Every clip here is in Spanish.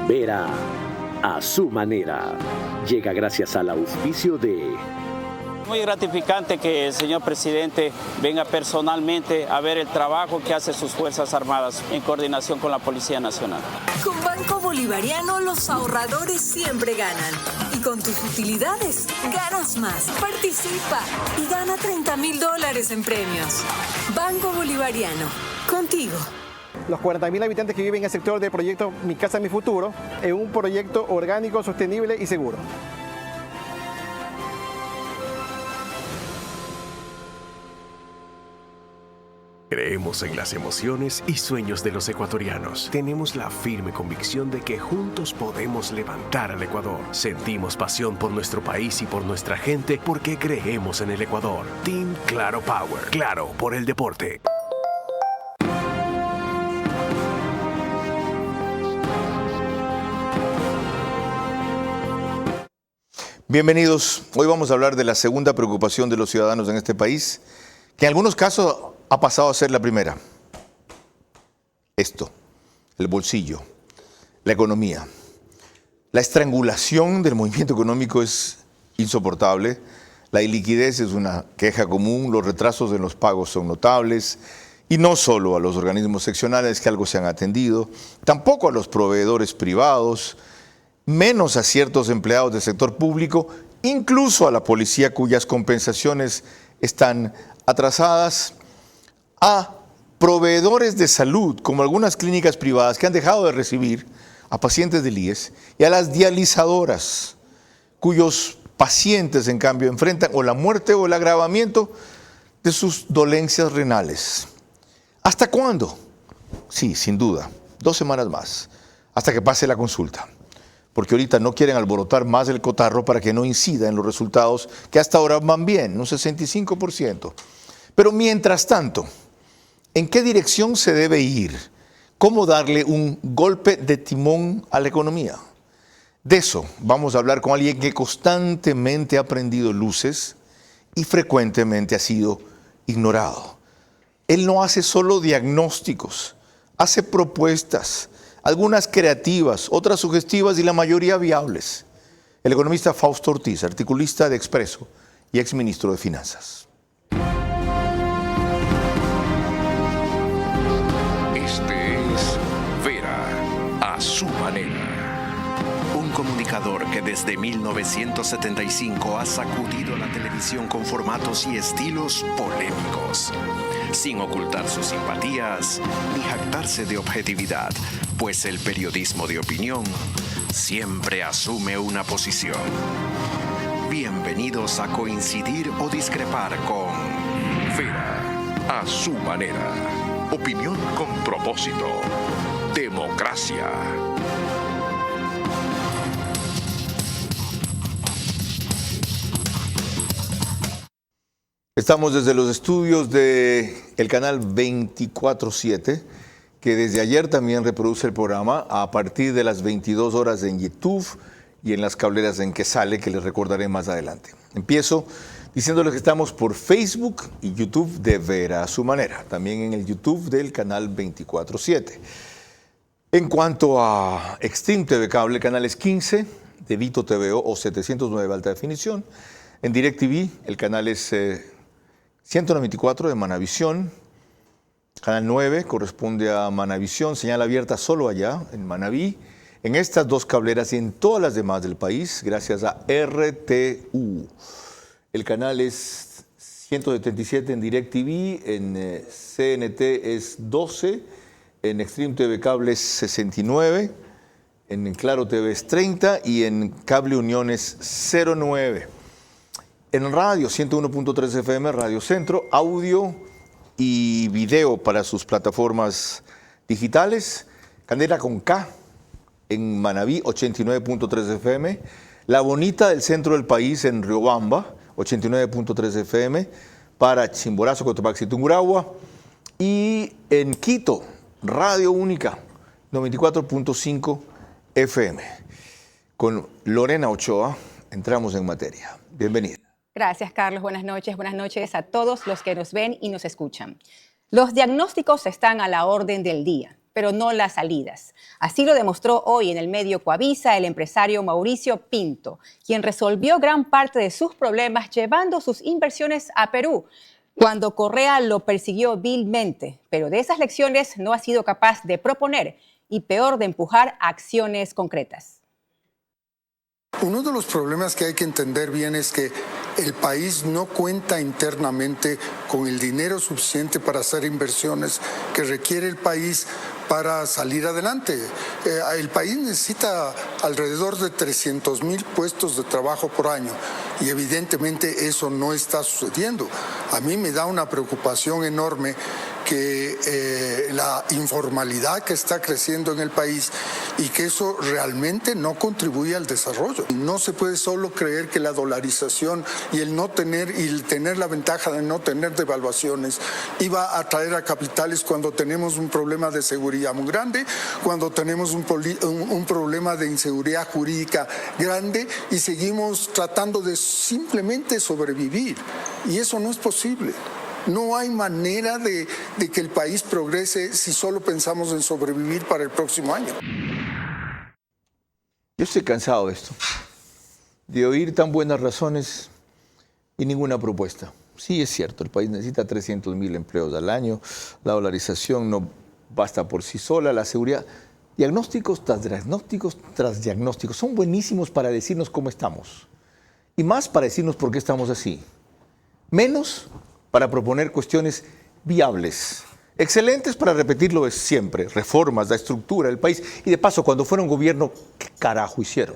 Vera a su manera. Llega gracias al auspicio de... Muy gratificante que el señor presidente venga personalmente a ver el trabajo que hacen sus Fuerzas Armadas en coordinación con la Policía Nacional. Con Banco Bolivariano los ahorradores siempre ganan. Y con tus utilidades ganas más. Participa y gana $30,000 en premios. Banco Bolivariano, contigo. Los 40.000 habitantes que viven en el sector del proyecto Mi Casa, Mi Futuro, es un proyecto orgánico, sostenible y seguro. Creemos en las emociones y sueños de los ecuatorianos. Tenemos la firme convicción de que juntos podemos levantar al Ecuador. Sentimos pasión por nuestro país y por nuestra gente porque creemos en el Ecuador. Team Claro Power. Claro por el deporte. Bienvenidos. Hoy vamos a hablar de la segunda preocupación de los ciudadanos en este país, que en algunos casos ha pasado a ser la primera. Esto, el bolsillo, la economía. La estrangulación del movimiento económico es insoportable. La iliquidez es una queja común. Los retrasos en los pagos son notables. Y no solo a los organismos seccionales que algo se han atendido, tampoco a los proveedores privados, menos a ciertos empleados del sector público, incluso a la policía cuyas compensaciones están atrasadas, a proveedores de salud, como algunas clínicas privadas que han dejado de recibir a pacientes del IES, y a las dializadoras, cuyos pacientes, en cambio, enfrentan o la muerte o el agravamiento de sus dolencias renales. ¿Hasta cuándo? Sí, sin duda, 2 semanas más, hasta que pase la consulta. Porque ahorita no quieren alborotar más el cotarro para que no incida en los resultados que hasta ahora van bien, un 65%. Pero mientras tanto, ¿en qué dirección se debe ir? ¿Cómo darle un golpe de timón a la economía? De eso vamos a hablar con alguien que constantemente ha prendido luces y frecuentemente ha sido ignorado. Él no hace solo diagnósticos, hace propuestas, algunas creativas, otras sugestivas y la mayoría viables. El economista Fausto Ortiz, articulista de Expreso y exministro de Finanzas. Este es Vera a su manera. Un comunicador que desde 1975 ha sacudido la televisión con formatos y estilos polémicos, sin ocultar sus simpatías ni jactarse de objetividad, pues el periodismo de opinión siempre asume una posición. Bienvenidos a coincidir o discrepar con Vera a su manera. Opinión con propósito. Democracia. Estamos desde los estudios del canal 24/7, que desde ayer también reproduce el programa a partir de las 22 horas en YouTube y en las cableras en que sale, que les recordaré más adelante. Empiezo diciéndoles que estamos por Facebook y YouTube de Vera a su manera, también en el YouTube del canal 24/7. En cuanto a Extreme TV Cable, canales 15 de Vito TVO o 709 alta definición. En DirecTV, el canal es 194 de Manavisión. Canal 9 corresponde a Manavisión, señal abierta solo allá, en Manaví. En estas 2 cableras y en todas las demás del país, gracias a RTU. El canal es 177 en DirecTV, en CNT es 12, en Extreme TV Cable es 69, en Claro TV es 30 y en Cable Unión es 09. En radio, 101.3 FM, Radio Centro, audio y video para sus plataformas digitales. Candela con K, en Manaví, 89.3 FM. La Bonita del centro del país, en Riobamba, 89.3 FM. Para Chimborazo, Cotopaxi, Tungurahua. Y en Quito, Radio Única, 94.5 FM. Con Lorena Ochoa, entramos en materia. Bienvenida. Gracias, Carlos. Buenas noches a todos los que nos ven y nos escuchan. Los diagnósticos están a la orden del día. pero no las salidas. Así lo demostró hoy en el medio Coavisa el empresario Mauricio Pinto, quien resolvió gran parte de sus problemas llevando sus inversiones a Perú, cuando Correa lo persiguió vilmente, pero de esas lecciones no ha sido capaz de proponer y peor de empujar acciones concretas. Uno de los problemas que hay que entender bien es que el país no cuenta internamente con el dinero suficiente para hacer inversiones que requiere el país para salir adelante. El país necesita alrededor de 300,000 puestos de trabajo por año y evidentemente eso no está sucediendo. A mí me da una preocupación enorme que la informalidad que está creciendo en el país y que eso realmente no contribuye al desarrollo. No se puede solo creer que la dolarización y el tener la ventaja de no tener devaluaciones iba a atraer a capitales cuando tenemos un problema de seguridad muy grande, cuando tenemos un problema de inseguridad jurídica grande y seguimos tratando de simplemente sobrevivir. Y eso no es posible. No hay manera de que el país progrese si solo pensamos en sobrevivir para el próximo año. Yo estoy cansado de esto, de oír tan buenas razones y ninguna propuesta. Sí, es cierto, el país necesita 300,000 empleos al año, la dolarización no basta por sí sola, la seguridad. Diagnósticos tras diagnósticos tras diagnósticos son buenísimos para decirnos cómo estamos y más para decirnos por qué estamos así. Menos para proponer cuestiones viables, excelentes para repetirlo de siempre, reformas, la estructura del país. Y de paso, cuando fueron gobierno, ¿qué carajo hicieron?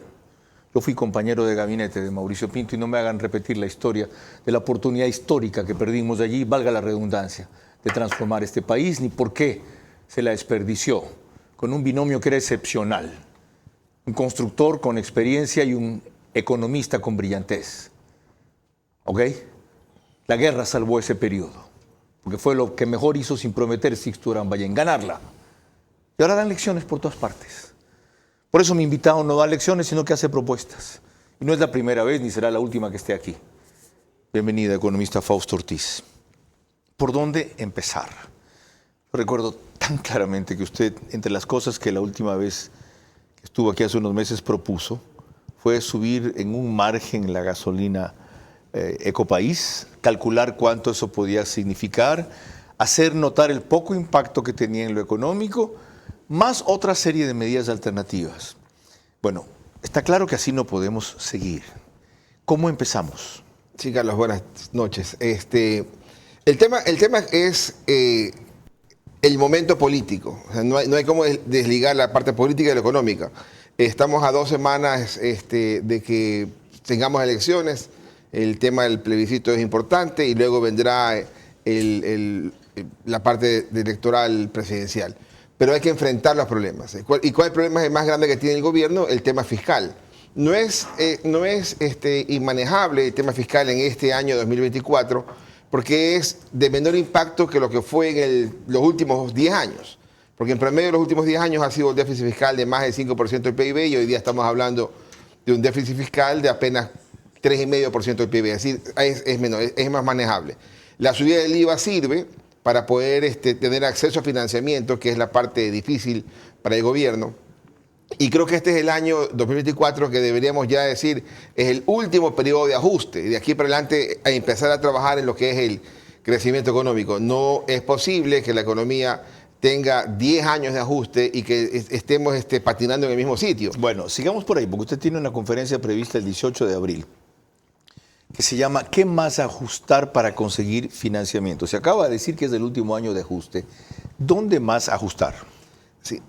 Yo fui compañero de gabinete de Mauricio Pinto y no me hagan repetir la historia de la oportunidad histórica que perdimos allí, valga la redundancia, de transformar este país, ni por qué se la desperdició con un binomio que era excepcional, un constructor con experiencia y un economista con brillantez. ¿Ok? La guerra salvó ese periodo, porque fue lo que mejor hizo sin prometer Sixto Durán Ballén, ganarla. Y ahora dan lecciones por todas partes. Por eso mi invitado no da lecciones, sino que hace propuestas. Y no es la primera vez, ni será la última que esté aquí. Bienvenida, economista Fausto Ortiz. ¿Por dónde empezar? Recuerdo tan claramente que usted, entre las cosas que la última vez que estuvo aquí hace unos meses propuso, fue subir en un margen la gasolina Ecopaís, calcular cuánto eso podía significar, hacer notar el poco impacto que tenía en lo económico, más otra serie de medidas alternativas. Bueno, está claro que así no podemos seguir. ¿Cómo empezamos? Sí, Carlos, buenas noches. El tema es el momento político. O sea, no hay cómo desligar la parte política de la económica. Estamos a 2 semanas de que tengamos elecciones. El tema del plebiscito es importante y luego vendrá la parte electoral presidencial. Pero hay que enfrentar los problemas. ¿Y cuál problema es el más grande que tiene el gobierno? El tema fiscal. No es inmanejable el tema fiscal en este año 2024 porque es de menor impacto que lo que fue en los últimos 10 años. Porque en promedio de los últimos 10 años ha sido el déficit fiscal de más del 5% del PIB y hoy día estamos hablando de un déficit fiscal de apenas 3,5% del PIB, es decir, es menor, es más manejable. La subida del IVA sirve para poder tener acceso a financiamiento, que es la parte difícil para el gobierno. Y creo que este es el año 2024 que deberíamos ya decir es el último periodo de ajuste. Y de aquí para adelante a empezar a trabajar en lo que es el crecimiento económico. No es posible que la economía tenga 10 años de ajuste y que estemos patinando en el mismo sitio. Bueno, sigamos por ahí, porque usted tiene una conferencia prevista el 18 de abril. Que se llama ¿Qué más ajustar para conseguir financiamiento? Se acaba de decir que es el último año de ajuste. ¿Dónde más ajustar? Sí.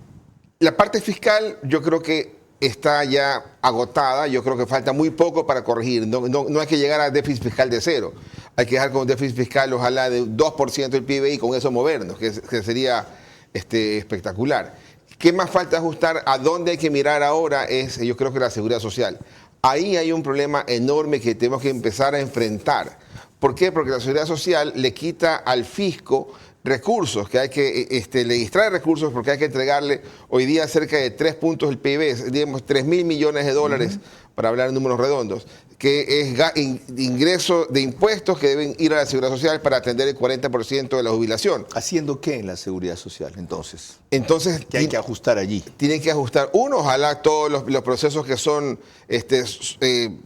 La parte fiscal yo creo que está ya agotada. Yo creo que falta muy poco para corregir. No hay que llegar a déficit fiscal de 0. Hay que dejar con un déficit fiscal, ojalá de 2% del PIB y con eso movernos, que sería espectacular. ¿Qué más falta ajustar? ¿A dónde hay que mirar ahora? Yo creo que la seguridad social. Ahí hay un problema enorme que tenemos que empezar a enfrentar. ¿Por qué? Porque la seguridad social le quita al fisco recursos, que hay que, le distrae recursos porque hay que entregarle hoy día cerca de 3 puntos del PIB, digamos 3.000 millones de dólares, para hablar en números redondos, que es ingreso de impuestos que deben ir a la Seguridad Social para atender el 40% de la jubilación. ¿Haciendo qué en la Seguridad Social entonces? Entonces, ¿qué hay que ajustar allí? Tienen que ajustar, ojalá todos los procesos que son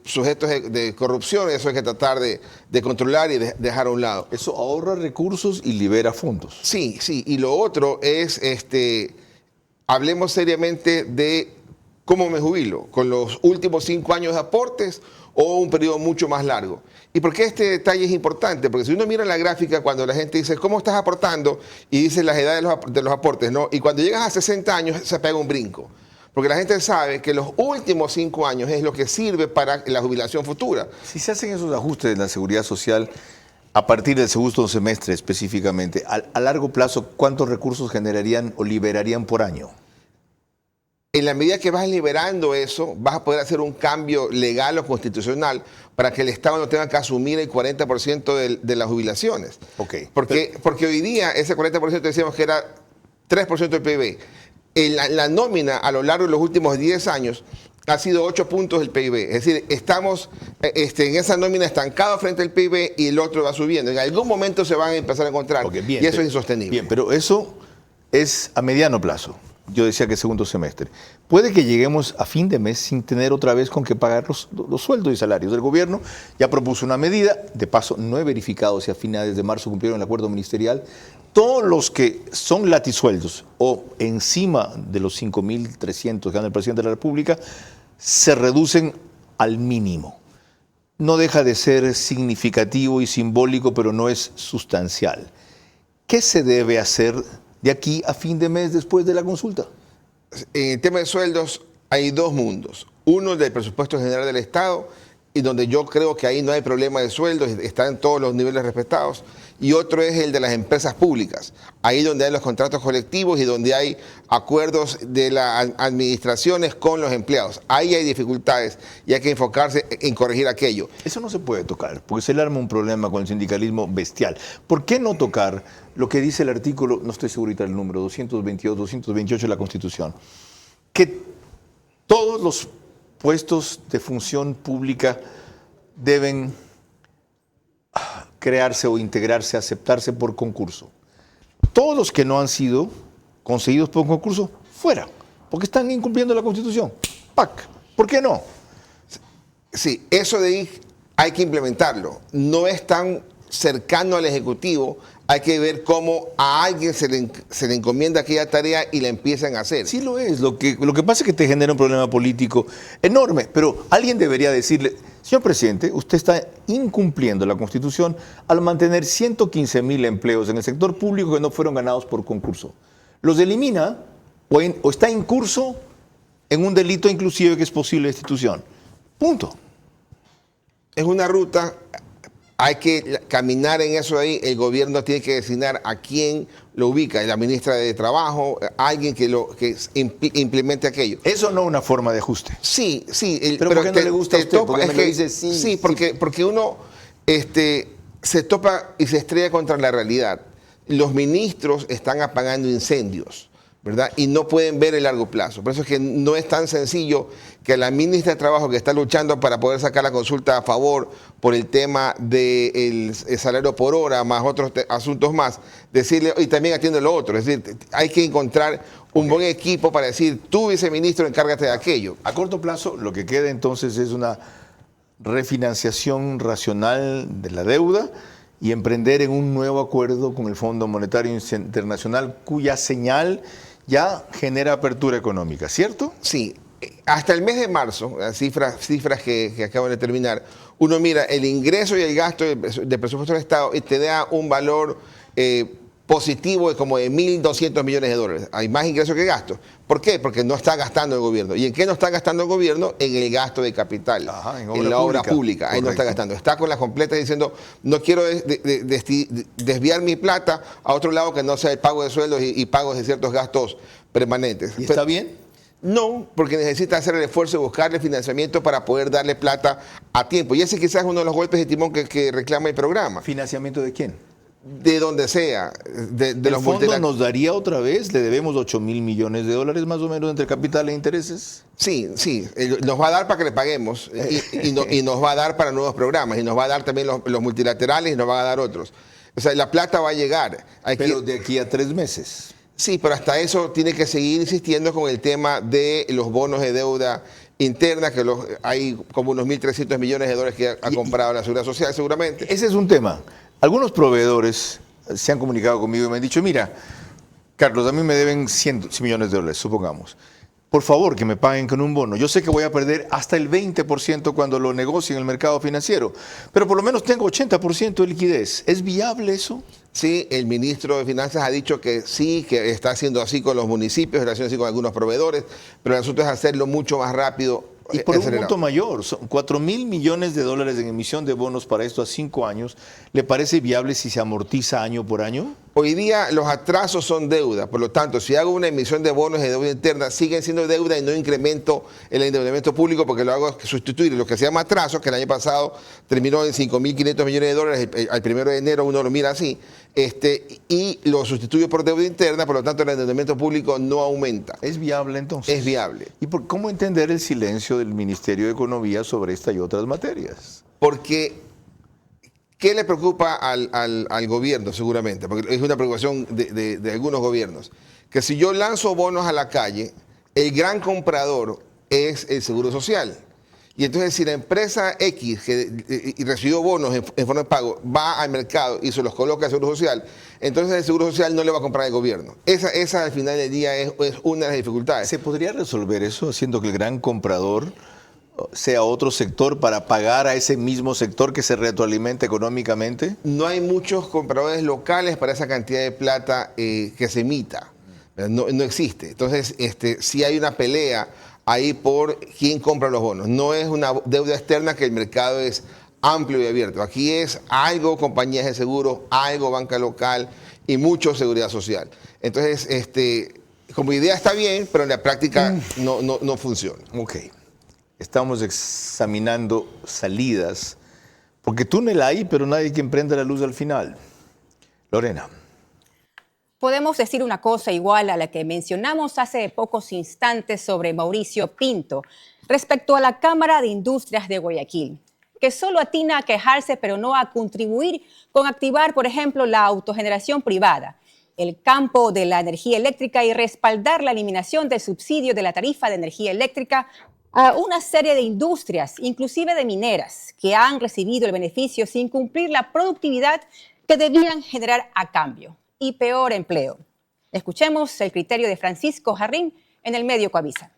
sujetos de corrupción, eso hay que tratar de controlar y dejar a un lado. Eso ahorra recursos y libera fondos. Sí, y lo otro es, hablemos seriamente de cómo me jubilo, con los últimos 5 años de aportes o un periodo mucho más largo. ¿Y por qué este detalle es importante? Porque si uno mira la gráfica, cuando la gente dice, ¿cómo estás aportando? Y dice las edades de los aportes, ¿no? Y cuando llegas a 60 años se pega un brinco. Porque la gente sabe que los últimos 5 años es lo que sirve para la jubilación futura. Si se hacen esos ajustes en la Seguridad Social, a partir del segundo semestre específicamente, a largo plazo, ¿cuántos recursos generarían o liberarían por año? En la medida que vas liberando eso, vas a poder hacer un cambio legal o constitucional para que el Estado no tenga que asumir el 40% de las jubilaciones. Okay. Porque hoy día ese 40% decíamos que era 3% del PIB. La nómina a lo largo de los últimos 10 años ha sido 8 puntos del PIB. Es decir, estamos en esa nómina estancados frente al PIB y el otro va subiendo. En algún momento se van a empezar a encontrar y eso es insostenible. Bien, pero eso es a mediano plazo. Yo decía que segundo semestre. Puede que lleguemos a fin de mes sin tener otra vez con qué pagar los sueldos y salarios. El gobierno ya propuso una medida, de paso no he verificado si a finales de marzo cumplieron el acuerdo ministerial. Todos los que son latisueldos o encima de los 5.300 que gana el presidente de la República se reducen al mínimo. No deja de ser significativo y simbólico, pero no es sustancial. ¿Qué se debe hacer de aquí a fin de mes después de la consulta? En el tema de sueldos hay 2 mundos. Uno del presupuesto general del Estado, y donde yo creo que ahí no hay problema de sueldos, están todos los niveles respetados. Y otro es el de las empresas públicas, ahí donde hay los contratos colectivos y donde hay acuerdos de las administraciones con los empleados. Ahí hay dificultades y hay que enfocarse en corregir aquello. Eso no se puede tocar, porque se le arma un problema con el sindicalismo bestial. ¿Por qué no tocar lo que dice el artículo, no estoy seguro el número, 222, 228 de la Constitución? Que todos los puestos de función pública deben crearse o integrarse, aceptarse por concurso. Todos los que no han sido conseguidos por concurso, fuera, porque están incumpliendo la Constitución. ¡Pac! ¿Por qué no? Sí, eso de ahí hay que implementarlo. No es tan cercano al Ejecutivo, hay que ver cómo a alguien se le encomienda aquella tarea y la empiezan a hacer. Sí lo es. Lo que pasa es que te genera un problema político enorme, pero alguien debería decirle, señor presidente, usted está incumpliendo la Constitución al mantener 115.000 empleos en el sector público que no fueron ganados por concurso. Los elimina o está en curso en un delito inclusive que es posible de destitución. Punto. Es una ruta. Hay que caminar en eso ahí. El gobierno tiene que designar a quién lo ubica, la ministra de Trabajo, alguien que implemente aquello. Eso no es una forma de ajuste. Sí. Pero ¿por qué no le gusta a usted? Porque me lo dice sí. Porque uno se topa y se estrella contra la realidad. Los ministros están apagando incendios, ¿verdad? Y no pueden ver el largo plazo. Por eso es que no es tan sencillo que la ministra de Trabajo, que está luchando para poder sacar la consulta a favor por el tema del salario por hora, más otros asuntos más, decirle, y también atiende lo otro. Es decir, hay que encontrar un buen equipo para decir, tú, viceministro, encárgate de aquello. A corto plazo, lo que queda entonces es una refinanciación racional de la deuda y emprender en un nuevo acuerdo con el Fondo Monetario Internacional, cuya señal ya genera apertura económica, ¿cierto? Sí. Hasta el mes de marzo, las cifras que acaban de terminar, uno mira el ingreso y el gasto de presupuesto del Estado y te da un valor positivo de como de 1.200 millones de dólares. Hay más ingresos que gastos. ¿Por qué? Porque no está gastando el gobierno. ¿Y en qué no está gastando el gobierno? En el gasto de capital, en la obra pública. Ahí no está gastando. Está con las completas diciendo, no quiero desviar mi plata a otro lado que no sea el pago de sueldos y pagos de ciertos gastos permanentes. ¿Y está bien? No, porque necesita hacer el esfuerzo de buscarle financiamiento para poder darle plata a tiempo. Y ese quizás es uno de los golpes de timón que reclama el programa. ¿Financiamiento de quién? de donde sea, de ¿El los fondo multilaterales. nos daría otra vez? ¿Le debemos 8.000 millones de dólares más o menos entre capital e intereses? Sí, nos va a dar para que le paguemos y nos va a dar para nuevos programas y nos va a dar también los multilaterales y nos va a dar otros. O sea, la plata va a llegar. Pero de aquí a 3 meses. Sí, pero hasta eso tiene que seguir insistiendo con el tema de los bonos de deuda interna, que hay como unos 1.300 millones de dólares que ha comprado la Seguridad Social seguramente. Ese es un tema. Algunos proveedores se han comunicado conmigo y me han dicho, mira, Carlos, a mí me deben 100 millones de dólares, supongamos. Por favor, que me paguen con un bono. Yo sé que voy a perder hasta el 20% cuando lo negocie en el mercado financiero, pero por lo menos tengo 80% de liquidez. ¿Es viable eso? Sí, el ministro de Finanzas ha dicho que sí, que está haciendo así con los municipios, está haciendo así con algunos proveedores, pero el asunto es hacerlo mucho más rápido. Y por un monto mayor, son 4.000 millones de dólares en emisión de bonos para esto a 5 años. ¿Le parece viable si se amortiza año por año? Hoy día los atrasos son deuda, por lo tanto, si hago una emisión de bonos de deuda interna, siguen siendo deuda y no incremento el endeudamiento público porque lo hago sustituir lo que se llama atraso, que el año pasado terminó en 5.500 millones de dólares, al 1 de enero uno lo mira así, y lo sustituyo por deuda interna, por lo tanto el endeudamiento público no aumenta. ¿Es viable entonces? Es viable. ¿Y cómo entender el silencio del Ministerio de Economía sobre esta y otras materias? Porque ¿qué le preocupa al gobierno seguramente? Porque es una preocupación de algunos gobiernos. Que si yo lanzo bonos a la calle, el gran comprador es el Seguro Social. Y entonces si la empresa X que recibió bonos en forma de pago va al mercado y se los coloca al Seguro Social, entonces el Seguro Social no le va a comprar al gobierno. Esa al final del día es una de las dificultades. ¿Se podría resolver eso haciendo que el gran comprador sea otro sector para pagar a ese mismo sector que se retroalimenta económicamente? No hay muchos compradores locales para esa cantidad de plata que se emita. No existe. Entonces, sí hay una pelea ahí por quién compra los bonos. No es una deuda externa que el mercado es amplio y abierto. Aquí es algo compañías de seguro, algo banca local y mucho seguridad social. Entonces, como idea está bien, pero en la práctica no funciona. Ok. Estamos examinando salidas, porque túnel hay, pero nadie quien prenda la luz al final. Lorena. Podemos decir una cosa igual a la que mencionamos hace pocos instantes sobre Mauricio Pinto respecto a la Cámara de Industrias de Guayaquil, que solo atina a quejarse pero no a contribuir con activar, por ejemplo, la autogeneración privada, el campo de la energía eléctrica y respaldar la eliminación del subsidio de la tarifa de energía eléctrica a una serie de industrias, inclusive de mineras, que han recibido el beneficio sin cumplir la productividad que debían generar a cambio. Y peor, empleo. Escuchemos el criterio de Francisco Jarrín en el medio Coavisa.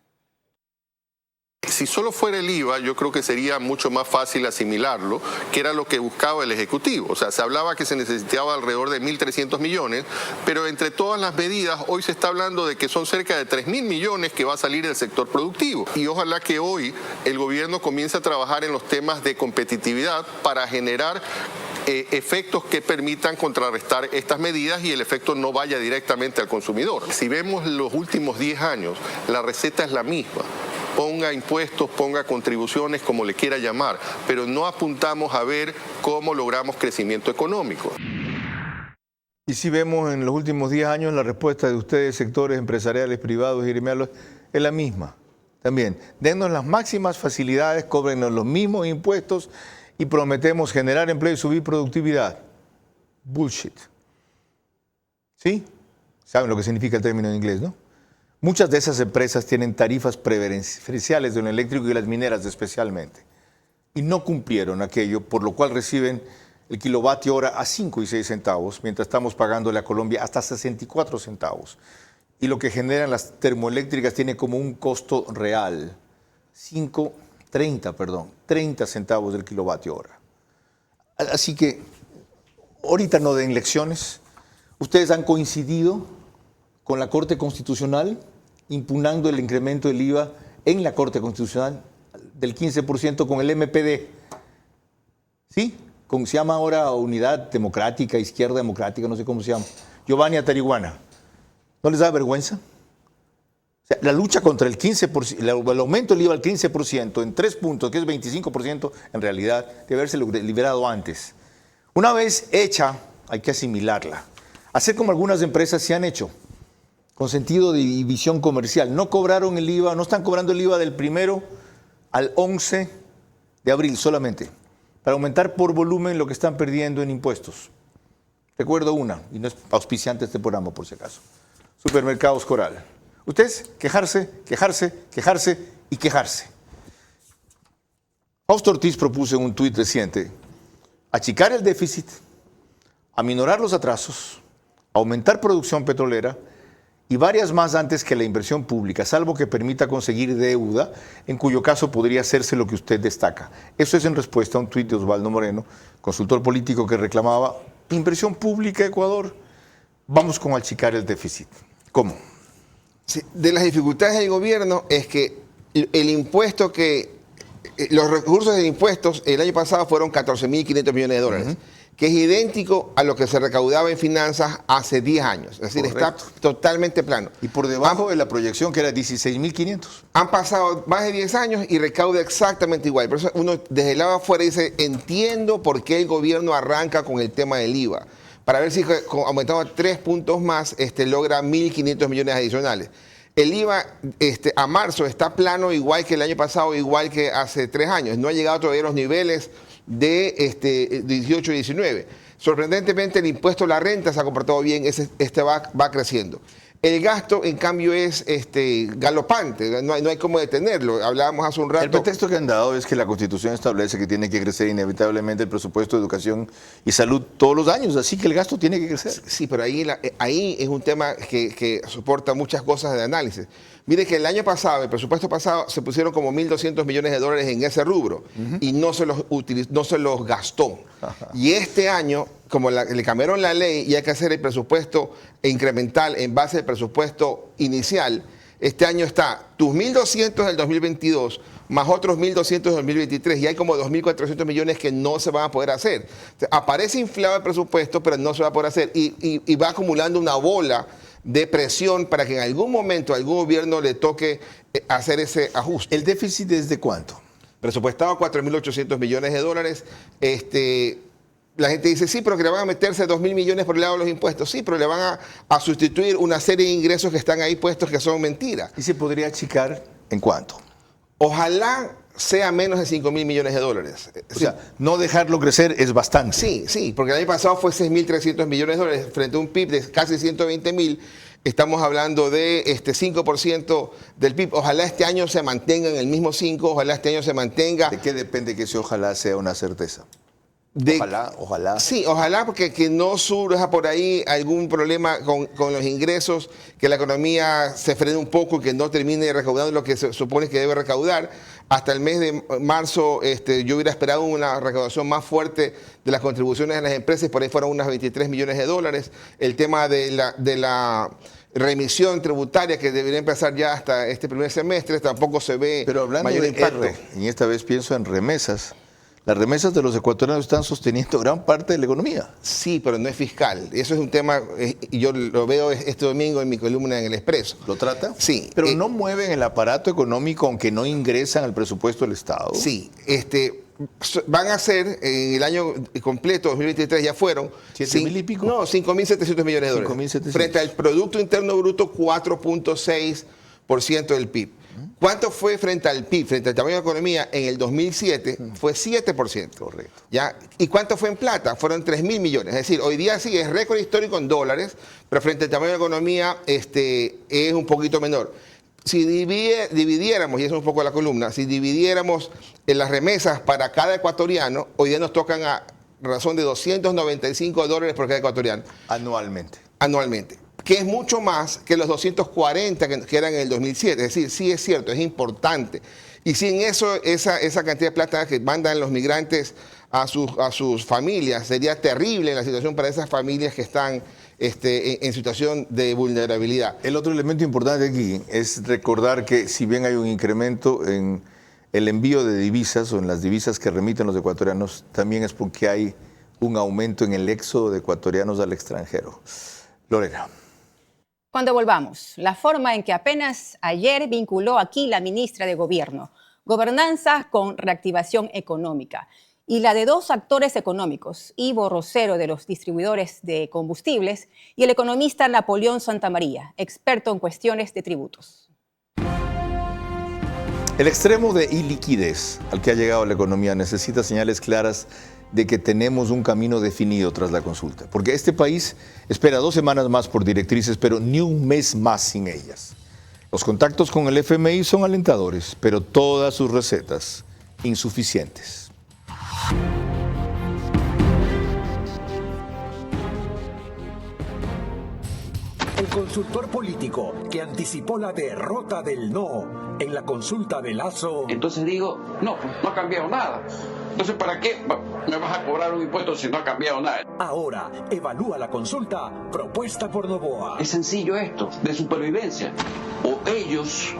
Si solo fuera el IVA, yo creo que sería mucho más fácil asimilarlo, que era lo que buscaba el Ejecutivo. O sea, se hablaba que se necesitaba alrededor de 1.300 millones, pero entre todas las medidas, hoy se está hablando de que son cerca de 3.000 millones que va a salir del sector productivo. Y ojalá que hoy el gobierno comience a trabajar en los temas de competitividad para generar efectos que permitan contrarrestar estas medidas y el efecto no vaya directamente al consumidor. Si vemos los últimos 10 años, la receta es la misma. Ponga impuestos, ponga contribuciones, como le quiera llamar, pero no apuntamos a ver cómo logramos crecimiento económico. Y si vemos en los últimos 10 años, la respuesta de ustedes, sectores empresariales, privados y gremiales, es la misma. También, dennos las máximas facilidades, cóbrennos los mismos impuestos y prometemos generar empleo y subir productividad. Bullshit. ¿Sí? ¿Saben lo que significa el término en inglés, no? Muchas de esas empresas tienen tarifas preferenciales de lo eléctrico y las mineras especialmente. Y no cumplieron aquello, por lo cual reciben el kilovatio hora a 5 y 6 centavos, mientras estamos pagándole a Colombia hasta 64 centavos. Y lo que generan las termoeléctricas tiene como un costo real, 30 centavos del kilovatio hora. Así que ahorita no den lecciones. Ustedes han coincidido con la Corte Constitucional, impugnando el incremento del IVA en la Corte Constitucional del 15% con el MPD. ¿Sí? Se llama ahora Unidad Democrática, Izquierda Democrática, no sé cómo se llama. Giovanni Atariguana. ¿No les da vergüenza? O sea, la lucha contra el 15%, el aumento del IVA al 15% en 3 puntos, que es 25%, en realidad debe haberse liberado antes. Una vez hecha hay que asimilarla. Hacer como algunas empresas se han hecho, con sentido de visión comercial. No cobraron el IVA, no están cobrando el IVA del 1 al 11 de abril solamente, para aumentar por volumen lo que están perdiendo en impuestos. Recuerdo una, y no es auspiciante este programa por si acaso. Supermercados Coral. Ustedes quejarse, quejarse, quejarse y quejarse. Fausto Ortiz propuso en un tuit reciente achicar el déficit, aminorar los atrasos, aumentar producción petrolera y varias más antes que la inversión pública, salvo que permita conseguir deuda, en cuyo caso podría hacerse lo que usted destaca. Eso es en respuesta a un tuit de Osvaldo Moreno, consultor político que reclamaba inversión pública Ecuador. Vamos con achicar el déficit. ¿Cómo? Sí, de las dificultades del gobierno es que el impuesto los recursos de impuestos el año pasado fueron 14.500 millones de dólares. Que es idéntico a lo que se recaudaba en finanzas hace 10 años. Es decir, correcto, está totalmente plano. Y por debajo de la proyección que era 16.500. Han pasado más de 10 años y recauda exactamente igual. Por eso uno desde el lado afuera dice, entiendo por qué el gobierno arranca con el tema del IVA. Para ver si aumentando 3 puntos más logra 1.500 millones adicionales. El IVA a marzo está plano igual que el año pasado, igual que hace 3 años. No ha llegado todavía a los niveles de 18 y 19. Sorprendentemente el impuesto a la renta se ha comportado bien, va creciendo. El gasto, en cambio, es galopante, no hay cómo detenerlo. Hablábamos hace un rato. El pretexto que han dado es que la Constitución establece que tiene que crecer inevitablemente el presupuesto de educación y salud todos los años, así que el gasto tiene que crecer. Sí, pero ahí es un tema que soporta muchas cosas de análisis. Mire que el año pasado, el presupuesto pasado, se pusieron como 1.200 millones de dólares en ese rubro y no se los gastó. Y este año, como le cambiaron la ley y hay que hacer el presupuesto incremental en base al presupuesto inicial, este año está tus 1.200 del 2022 más otros 1.200 del 2023 y hay como 2.400 millones que no se van a poder hacer. O sea, aparece inflado el presupuesto, pero no se va a poder hacer y va acumulando una bola de presión para que en algún momento a algún gobierno le toque hacer ese ajuste. ¿El déficit es de cuánto? Presupuestado a 4.800 millones de dólares. La gente dice, sí, pero que le van a meterse 2.000 millones por el lado de los impuestos. Sí, pero le van a sustituir una serie de ingresos que están ahí puestos que son mentiras. ¿Y se podría achicar en cuánto? Ojalá sea menos de 5.000 millones de dólares. O sea, no dejarlo crecer es bastante. Sí, porque el año pasado fue 6.300 millones de dólares frente a un PIB de casi 120.000. Estamos hablando de 5% del PIB. Ojalá este año se mantenga en el mismo 5%, ojalá este año se mantenga. ¿De qué depende que ese ojalá sea una certeza? Ojalá. Sí, ojalá porque que no surja por ahí algún problema con los ingresos, que la economía se frene un poco y que no termine recaudando lo que se supone que debe recaudar. Hasta el mes de marzo yo hubiera esperado una recaudación más fuerte de las contribuciones de las empresas, por ahí fueron unas 23 millones de dólares. El tema de la remisión tributaria que debería empezar ya hasta este primer semestre, tampoco se ve. Pero hablando mayor de impacto. y esta vez pienso en remesas. Las remesas de los ecuatorianos están sosteniendo gran parte de la economía. Sí, pero no es fiscal. Eso es un tema, y yo lo veo este domingo en mi columna en El Expreso. ¿Lo trata? Sí. Pero no mueven el aparato económico aunque no ingresan al presupuesto del Estado. Sí. Van a ser, en el año completo, 2023 ya fueron... 7.000 y pico. No, 5.700 millones de dólares. 5.700. Frente al Producto Interno Bruto, 4.6% del PIB. ¿Cuánto fue frente al PIB, frente al tamaño de la economía en el 2007? Fue 7%. Correcto. ¿Ya? ¿Y cuánto fue en plata? Fueron 3.000 millones. Es decir, hoy día sí es récord histórico en dólares, pero frente al tamaño de la economía es un poquito menor. Si dividiéramos, y eso es un poco la columna, si dividiéramos en las remesas para cada ecuatoriano, hoy día nos tocan a razón de $295 por cada ecuatoriano. Anualmente. Que es mucho más que los 240 que eran en el 2007. Es decir, sí es cierto, es importante. Y sin eso, esa cantidad de plata que mandan los migrantes a sus familias, sería terrible la situación para esas familias que están en situación de vulnerabilidad. El otro elemento importante aquí es recordar que si bien hay un incremento en el envío de divisas o en las divisas que remiten los ecuatorianos, también es porque hay un aumento en el éxodo de ecuatorianos al extranjero. Lorena. Cuando volvamos, la forma en que apenas ayer vinculó aquí la ministra de Gobierno, gobernanza con reactivación económica, y la de dos actores económicos, Ivo Rosero de los distribuidores de combustibles y el economista Napoleón Santamaría, experto en cuestiones de tributos. El extremo de iliquidez al que ha llegado la economía necesita señales claras de que tenemos un camino definido tras la consulta, porque este país espera 2 semanas más por directrices, pero ni un mes más sin ellas. Los contactos con el FMI son alentadores, pero todas sus recetas insuficientes. El consultor político que anticipó la derrota del no en la consulta de Lasso. Entonces digo, no ha cambiado nada. Entonces, ¿para qué me vas a cobrar un impuesto si no ha cambiado nada? Ahora evalúa la consulta propuesta por Noboa. Es sencillo esto, de supervivencia. O ellos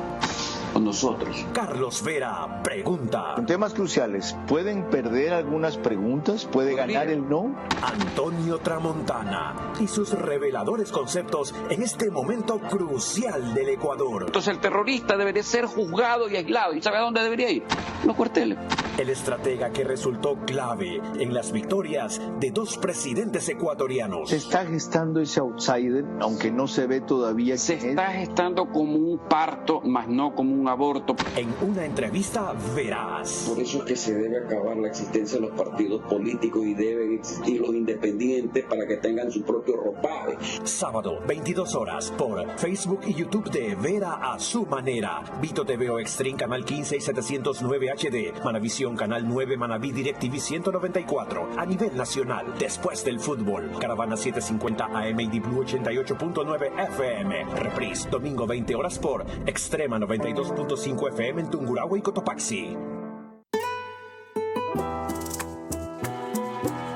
o nosotros. Carlos Vera pregunta. En temas cruciales, ¿pueden perder algunas preguntas? ¿Puede ganar el no? Antonio Tramontana y sus reveladores conceptos en este momento crucial del Ecuador. Entonces el terrorista debería ser juzgado y aislado. ¿Y sabe a dónde debería ir? Los cuarteles. El estratega que resultó clave en las victorias de dos presidentes ecuatorianos. Se está gestando ese outsider, aunque no se ve todavía. Se está gestando como un parto, más no como un aborto. En una entrevista veraz. Por eso es que se debe acabar la existencia de los partidos políticos y deben existir los independientes para que tengan su propio ropaje. Sábado, 22 horas, por Facebook y YouTube de Vera a su manera. Vito TV o Extreme, Canal 15 y 709 HD. Manavisión, Canal 9, Manaví, DirecTV 194. A nivel nacional, después del fútbol. Caravana 750 AM y Blue 88.9 FM. Reprise, domingo 20 horas por Extrema 92.5 FM en Tungurahua y Cotopaxi.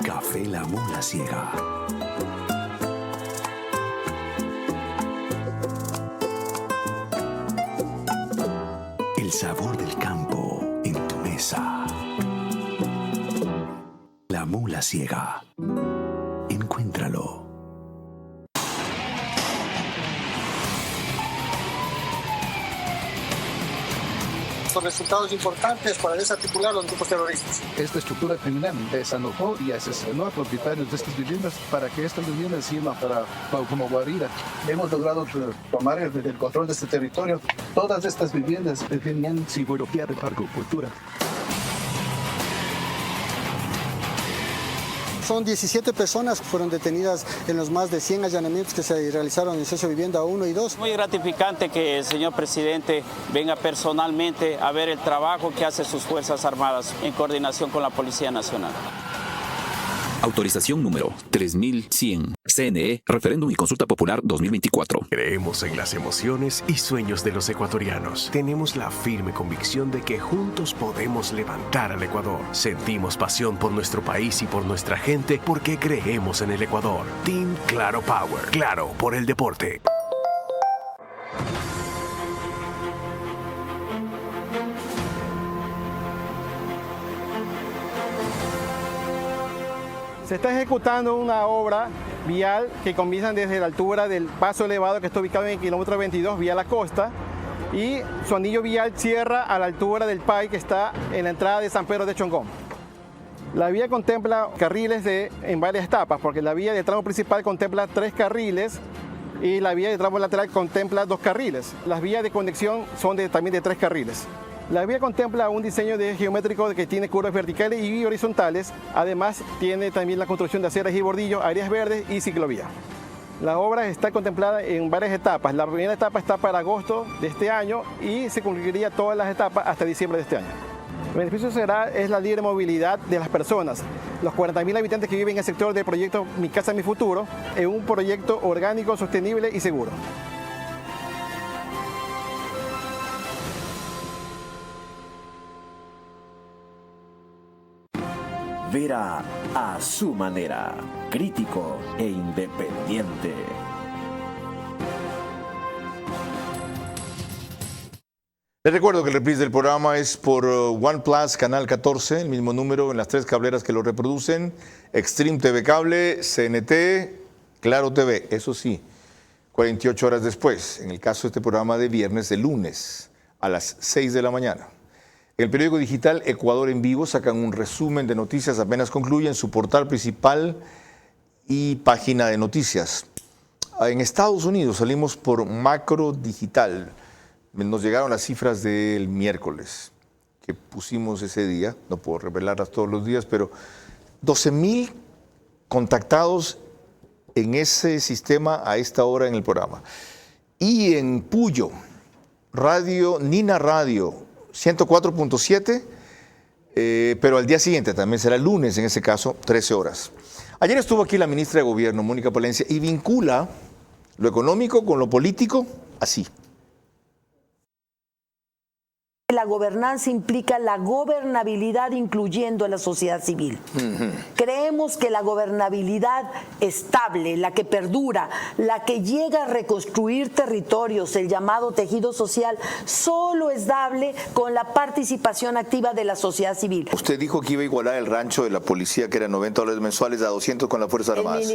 Café La Mula Ciega. El sabor del campo en tu mesa. La Mula Ciega. Encuéntralo. Son resultados importantes para desarticular los grupos terroristas. Esta estructura criminal desalojó y asesinó a propietarios de estas viviendas para que estas viviendas sirvan como guarida. Hemos logrado tomar el control de este territorio. Todas estas viviendas tenían simbología de agricultura. Son 17 personas que fueron detenidas en los más de 100 allanamientos que se realizaron en Socio Vivienda 1 y 2. Muy gratificante que el señor presidente venga personalmente a ver el trabajo que hacen sus Fuerzas Armadas en coordinación con la Policía Nacional. Autorización número 3100. CNE, Referéndum y Consulta Popular 2024. Creemos en las emociones y sueños de los ecuatorianos. Tenemos la firme convicción de que juntos podemos levantar al Ecuador. Sentimos pasión por nuestro país y por nuestra gente porque creemos en el Ecuador. Team Claro Power. Claro por el deporte. Se está ejecutando una obra vial que comienza desde la altura del paso elevado que está ubicado en el kilómetro 22 vía la costa y su anillo vial cierra a la altura del PAI que está en la entrada de San Pedro de Chongón. La vía contempla carriles en varias etapas porque la vía del tramo principal contempla 3 carriles y la vía del tramo lateral contempla 2 carriles. Las vías de conexión son también de 3 carriles. La vía contempla un diseño geométrico que tiene curvas verticales y horizontales. Además, tiene también la construcción de aceras y bordillos, áreas verdes y ciclovía. La obra está contemplada en varias etapas. La primera etapa está para agosto de este año y se concluiría todas las etapas hasta diciembre de este año. El beneficio es la libre movilidad de las personas. Los 40.000 habitantes que viven en el sector del proyecto Mi Casa, Mi Futuro, en un proyecto orgánico, sostenible y seguro. Vera a su manera, crítico e independiente. Les recuerdo que el reprise del programa es por OnePlus, Canal 14, el mismo número en las 3 cableras que lo reproducen, Extreme TV Cable, CNT, Claro TV, eso sí, 48 horas después, en el caso de este programa de viernes, de lunes a las 6 de la mañana. El periódico digital Ecuador en Vivo sacan un resumen de noticias apenas concluyen su portal principal y página de noticias. En Estados Unidos salimos por Macro Digital. Nos llegaron las cifras del miércoles que pusimos ese día. No puedo revelarlas todos los días, pero 12,000 contactados en ese sistema a esta hora en el programa. Y en Puyo, Nina Radio 104.7, pero al día siguiente, también será el lunes en ese caso, 13 horas. Ayer estuvo aquí la ministra de Gobierno, Mónica Palencia, y vincula lo económico con lo político así. La gobernanza implica la gobernabilidad incluyendo a la sociedad civil. Creemos que la gobernabilidad estable, la que perdura, la que llega a reconstruir territorios, el llamado tejido social, solo es dable con la participación activa de la sociedad civil. Usted dijo que iba a igualar el rancho de la policía, que era $90 mensuales, a 200 con las Fuerzas Armadas.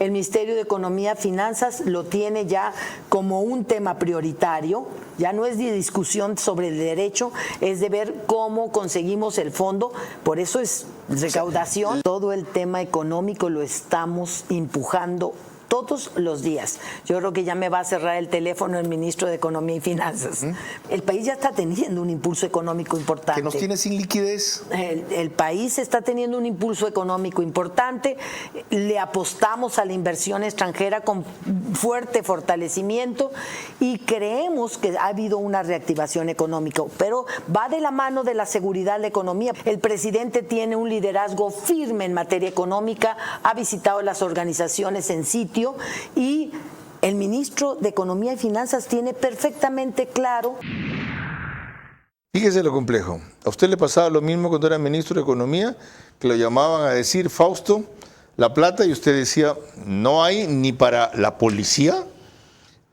El Ministerio de Economía y Finanzas lo tiene ya como un tema prioritario. Ya no es de discusión sobre el derecho, es de ver cómo conseguimos el fondo. Por eso es recaudación. Todo el tema económico lo estamos empujando todos los días. Yo creo que ya me va a cerrar el teléfono el ministro de Economía y Finanzas. El país ya está teniendo un impulso económico importante. ¿Que nos tiene sin liquidez? El país está teniendo un impulso económico importante. Le apostamos a la inversión extranjera con fuerte fortalecimiento y creemos que ha habido una reactivación económica, pero va de la mano de la seguridad de la economía. El presidente tiene un liderazgo firme en materia económica, ha visitado las organizaciones en sitio y el ministro de Economía y Finanzas tiene perfectamente claro. Fíjese lo complejo. ¿A usted le pasaba lo mismo cuando era ministro de Economía? Que lo llamaban a decir, Fausto, la plata, y usted decía, no hay ni para la policía.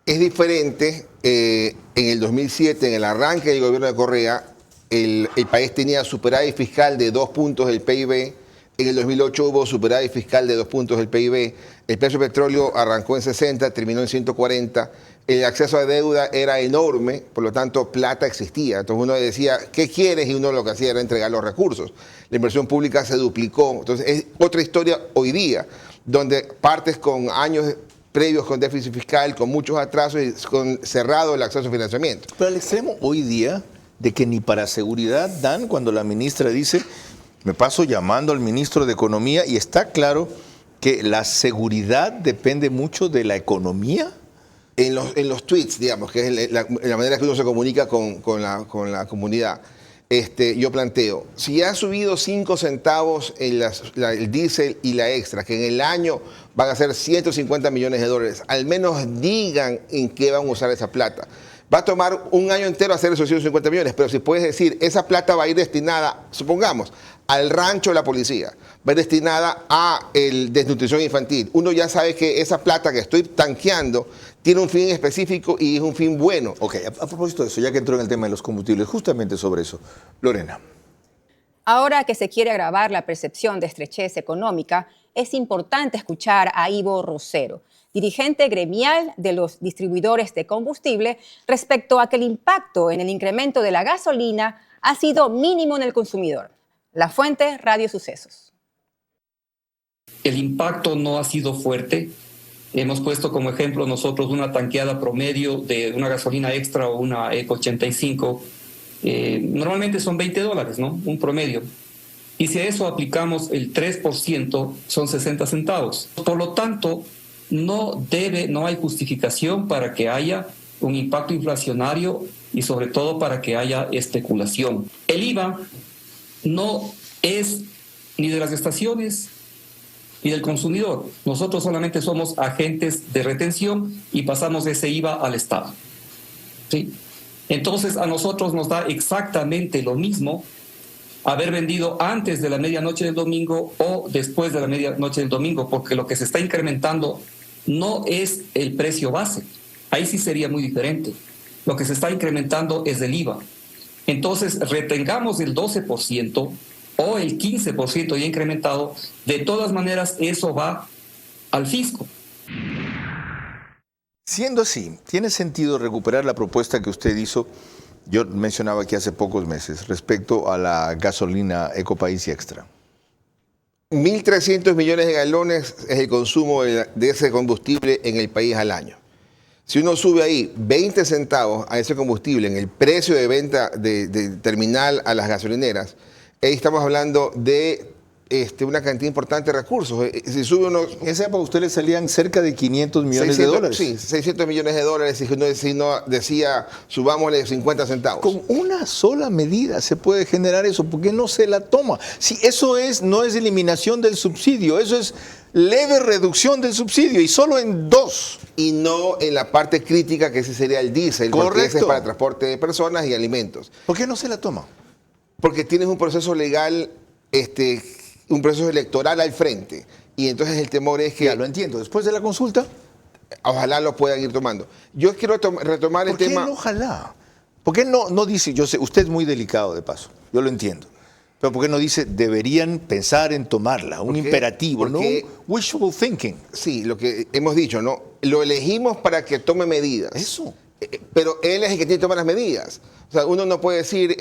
Es diferente. En el 2007, en el arranque del gobierno de Correa, el país tenía superávit fiscal de 2 puntos del PIB. En el 2008 hubo superávit fiscal de 2 puntos del PIB. El precio del petróleo arrancó en 60, terminó en 140. El acceso a deuda era enorme, por lo tanto, plata existía. Entonces uno decía, ¿qué quieres? Y uno lo que hacía era entregar los recursos. La inversión pública se duplicó. Entonces es otra historia hoy día, donde partes con años previos con déficit fiscal, con muchos atrasos y con cerrado el acceso a financiamiento. Pero al extremo hoy día de que ni para seguridad dan, cuando la ministra dice, me paso llamando al ministro de Economía, y está claro que la seguridad depende mucho de la economía. En los tweets, digamos, que es la manera que uno se comunica con la comunidad, yo planteo, si ha subido 5 centavos el diésel y la extra, que en el año van a ser $150 millones, al menos digan en qué van a usar esa plata. Va a tomar un año entero hacer esos 150 millones, pero si puedes decir, esa plata va a ir destinada, supongamos, al rancho de la policía, va a ir destinada a el desnutrición infantil. Uno ya sabe que esa plata que estoy tanqueando tiene un fin específico y es un fin bueno. Ok, a propósito de eso, ya que entró en el tema de los combustibles, justamente sobre eso, Lorena. Ahora que se quiere agravar la percepción de estrechez económica, es importante escuchar a Ivo Rosero, dirigente gremial de los distribuidores de combustible, respecto a que el impacto en el incremento de la gasolina ha sido mínimo en el consumidor. La fuente, Radio Sucesos. El impacto no ha sido fuerte. Hemos puesto como ejemplo nosotros una tanqueada promedio de una gasolina extra o una Eco 85. Normalmente son $20, ¿no? Un promedio. Y si a eso aplicamos el 3%, son 60 centavos. Por lo tanto, no hay justificación para que haya un impacto inflacionario y sobre todo para que haya especulación. El IVA no es ni de las estaciones ni del consumidor. Nosotros solamente somos agentes de retención y pasamos ese IVA al Estado. ¿Sí? Entonces a nosotros nos da exactamente lo mismo haber vendido antes de la medianoche del domingo o después de la medianoche del domingo, porque lo que se está incrementando no es el precio base. Ahí sí sería muy diferente. Lo que se está incrementando es el IVA. Entonces, retengamos el 12% o el 15% ya incrementado, de todas maneras eso va al fisco. Siendo así, ¿tiene sentido recuperar la propuesta que usted hizo Yo mencionaba aquí hace pocos meses respecto a la gasolina Ecopaís y Extra. 1.300 millones de galones es el consumo de ese combustible en el país al año. Si uno sube ahí 20 centavos a ese combustible en el precio de venta de terminal a las gasolineras, ahí estamos hablando de una cantidad importante de recursos. Si sube unos... En esa época a usted le salían cerca de 500 millones de dólares. Sí, 600 millones de dólares. Si no decía, subámosle 50 centavos. Con una sola medida se puede generar eso. ¿Por qué no se la toma? Si eso no es eliminación del subsidio, eso es leve reducción del subsidio y solo en 2. Y no en la parte crítica que ese sería el diésel. Correcto. Porque ese es para transporte de personas y alimentos. ¿Por qué no se la toma? Porque tienes un proceso legal, un proceso electoral al frente. Y entonces el temor es que... Ya lo entiendo. Después de la consulta... Ojalá lo puedan ir tomando. Yo quiero retomar el tema... ¿Por qué no ojalá? ¿Por qué no dice, yo sé, usted es muy delicado de paso, yo lo entiendo, pero ¿por qué no dice deberían pensar en tomarla? Un imperativo, ¿no? Wishful thinking. Sí, lo que hemos dicho, ¿no? Lo elegimos para que tome medidas. Eso. Pero él es el que tiene que tomar las medidas. O sea, uno no puede decir,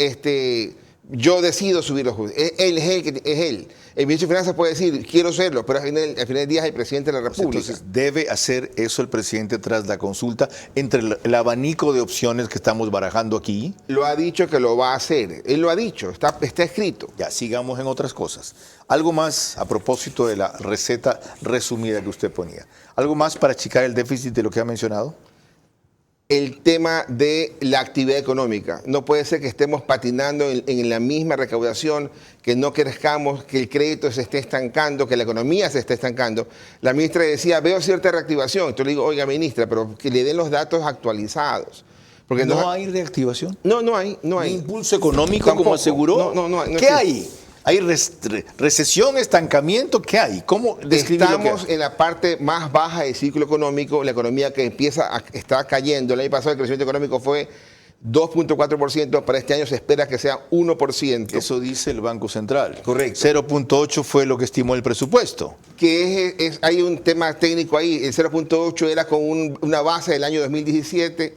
yo decido subir los juicios. Él es el que es él. El ministro de Finanzas puede decir, quiero serlo, pero al final del día es el presidente de la República. Entonces, debe hacer eso el presidente tras la consulta entre el abanico de opciones que estamos barajando aquí. Lo ha dicho que lo va a hacer. Él lo ha dicho, está escrito. Ya, sigamos en otras cosas. Algo más a propósito de la receta resumida que usted ponía. ¿Algo más para achicar el déficit de lo que ha mencionado? El tema de la actividad económica. No puede ser que estemos patinando en la misma recaudación, que no crezcamos, que el crédito se esté estancando, que la economía se esté estancando. La ministra decía, veo cierta reactivación. Entonces le digo, oiga, ministra, pero que le den los datos actualizados. Porque ¿No hay reactivación? No hay. ¿Un impulso económico Tampoco. como aseguró? No, ¿Qué hay? ¿Hay recesión, estancamiento? ¿Qué hay? ¿Cómo describir lo que Estamos en la parte más baja del ciclo económico, la economía que está cayendo. El año pasado el crecimiento económico fue 2.4%, para este año se espera que sea 1%. Eso dice el Banco Central. Correcto. 0.8 fue lo que estimó el presupuesto. Que hay un tema técnico ahí. El 0.8 era con una base del año 2007.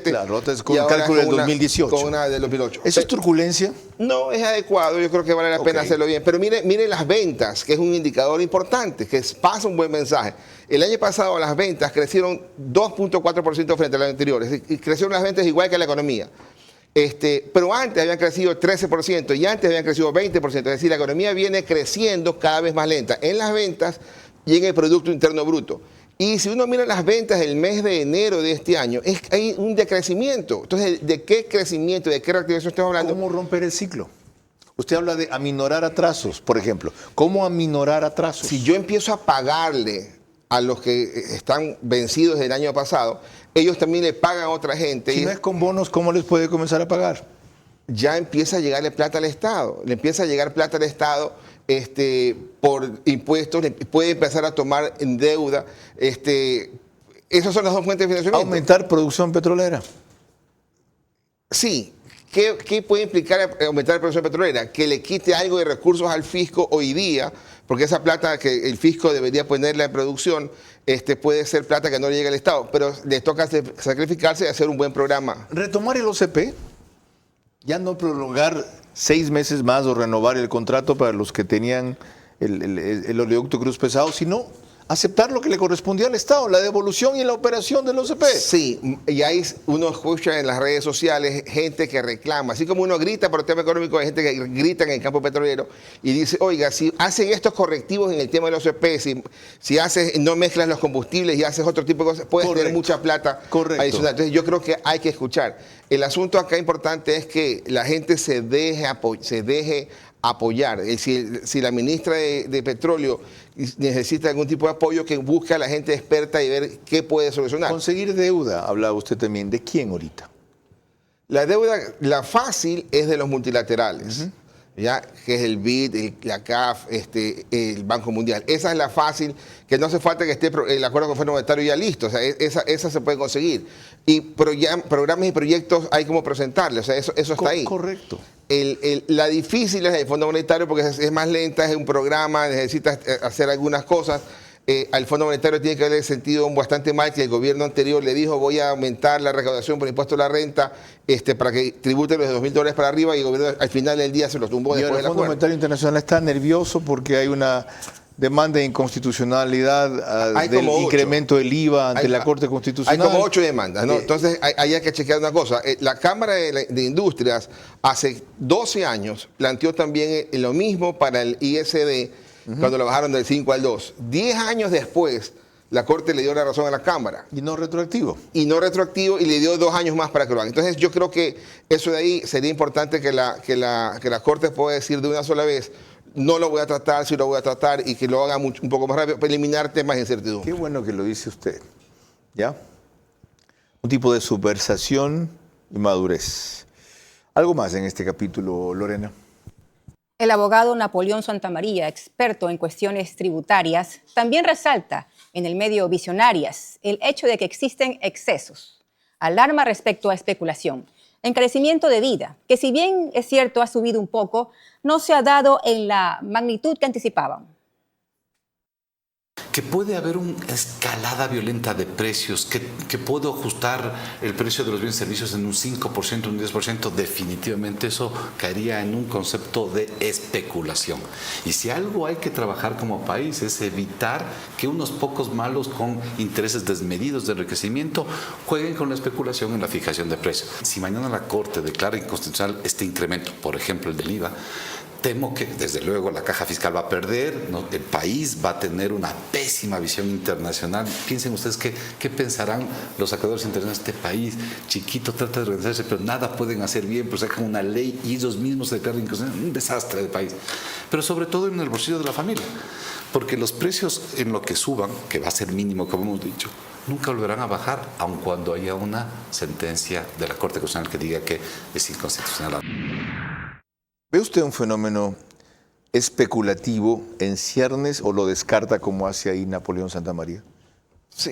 Claro, es con un cálculo del 2018. Con una del 2008. ¿Eso es turbulencia? No, es adecuado. Yo creo que vale la pena hacerlo bien. Pero mire las ventas, que es un indicador importante, que pasa un buen mensaje. El año pasado las ventas crecieron 2.4% frente al año anterior. Es decir, crecieron las ventas igual que la economía. Pero antes habían crecido 13% y antes habían crecido 20%. Es decir, la economía viene creciendo cada vez más lenta en las ventas y en el Producto Interno Bruto. Y si uno mira las ventas del mes de enero de este año, hay un decrecimiento. Entonces, ¿de qué crecimiento, de qué reactivación estamos hablando? ¿Cómo romper el ciclo? Usted habla de aminorar atrasos, por ejemplo. ¿Cómo aminorar atrasos? Si yo empiezo a pagarle a los que están vencidos del año pasado, ellos también le pagan a otra gente. Si no es con bonos, ¿cómo les puede comenzar a pagar? Ya empieza a llegarle plata al Estado. Le empieza a llegar plata al Estado por impuestos, le puede empezar a tomar en deuda. Esas son las dos fuentes de financiamiento. ¿Aumentar producción petrolera? Sí. ¿Qué puede implicar aumentar la producción petrolera? Que le quite algo de recursos al fisco hoy día, porque esa plata que el fisco debería ponerla en producción puede ser plata que no le llega al Estado, pero les toca sacrificarse y hacer un buen programa. ¿Retomar el OCP? ¿Ya no prolongar 6 meses más o renovar el contrato para los que tenían el oleoducto Cruz Pesado, sino aceptar lo que le correspondía al Estado, la devolución y la operación del OCP? Sí, y ahí uno escucha en las redes sociales gente que reclama, así como uno grita por el tema económico, hay gente que grita en el campo petrolero y dice, oiga, si hacen estos correctivos en el tema del OCP, si no mezclas los combustibles y haces otro tipo de cosas, puedes tener mucha plata adicional. Entonces yo creo que hay que escuchar. El asunto acá importante es que la gente se deje apoyar. Si la ministra de Petróleo necesita algún tipo de apoyo, que busque a la gente experta y ver qué puede solucionar. Conseguir deuda, hablaba usted también. ¿De quién ahorita? La deuda, la fácil es de los multilaterales, ¿ya? Que es el BID, la CAF, el Banco Mundial. Esa es la fácil, que no hace falta que esté el acuerdo con el Fondo Monetario ya listo. O sea, esa se puede conseguir. Y programas y proyectos hay como presentarle. O sea, eso está ahí. Correcto. La difícil es el Fondo Monetario porque es más lenta, es un programa, necesitas hacer algunas cosas. al Fondo Monetario tiene que haberle sentido bastante mal que el gobierno anterior le dijo voy a aumentar la recaudación por impuesto a la renta para que tributen los $2.000 para arriba, y el gobierno al final del día se los tumbó después del acuerdo. El Fondo Monetario Internacional está nervioso porque hay una demanda de inconstitucionalidad del incremento del IVA ante la Corte Constitucional. Hay como 8 demandas, ¿no? Entonces hay que chequear una cosa. La Cámara de Industrias hace 12 años planteó también lo mismo para el ISD, cuando lo bajaron del 5 al 2. 10 años después, la Corte le dio la razón a la Cámara. Y no retroactivo. Y le dio 2 años más para que lo hagan. Entonces yo creo que eso de ahí sería importante que la Corte pueda decir de una sola vez, no lo voy a tratar, sí lo voy a tratar, y que lo haga un poco más rápido para eliminar temas de incertidumbre. Qué bueno que lo dice usted. ¿Ya? Un tipo de subversación y madurez. ¿Algo más en este capítulo, Lorena? El abogado Napoleón Santamaría, experto en cuestiones tributarias, también resalta en el medio Visionarias el hecho de que existen excesos, alarma respecto a especulación, encarecimiento de vida, que si bien es cierto ha subido un poco, no se ha dado en la magnitud que anticipaban. Que puede haber una escalada violenta de precios, que puedo ajustar el precio de los bienes y servicios en un 5%, un 10%, definitivamente eso caería en un concepto de especulación. Y si algo hay que trabajar como país es evitar que unos pocos malos con intereses desmedidos de enriquecimiento jueguen con la especulación en la fijación de precios. Si mañana la Corte declara inconstitucional este incremento, por ejemplo el del IVA, temo que, desde luego, la caja fiscal va a perder, ¿no? El país va a tener una pésima visión internacional. Piensen ustedes qué pensarán los acreedores internacionales de este país. Chiquito, trata de organizarse, pero nada pueden hacer bien, pues sacan una ley y ellos mismos se declaran inconstitucional. Un desastre de país. Pero sobre todo en el bolsillo de la familia. Porque los precios en lo que suban, que va a ser mínimo, como hemos dicho, nunca volverán a bajar, aun cuando haya una sentencia de la Corte Constitucional que diga que es inconstitucional. ¿Ve usted un fenómeno especulativo en ciernes o lo descarta como hace ahí Napoleón Santamaría? Sí,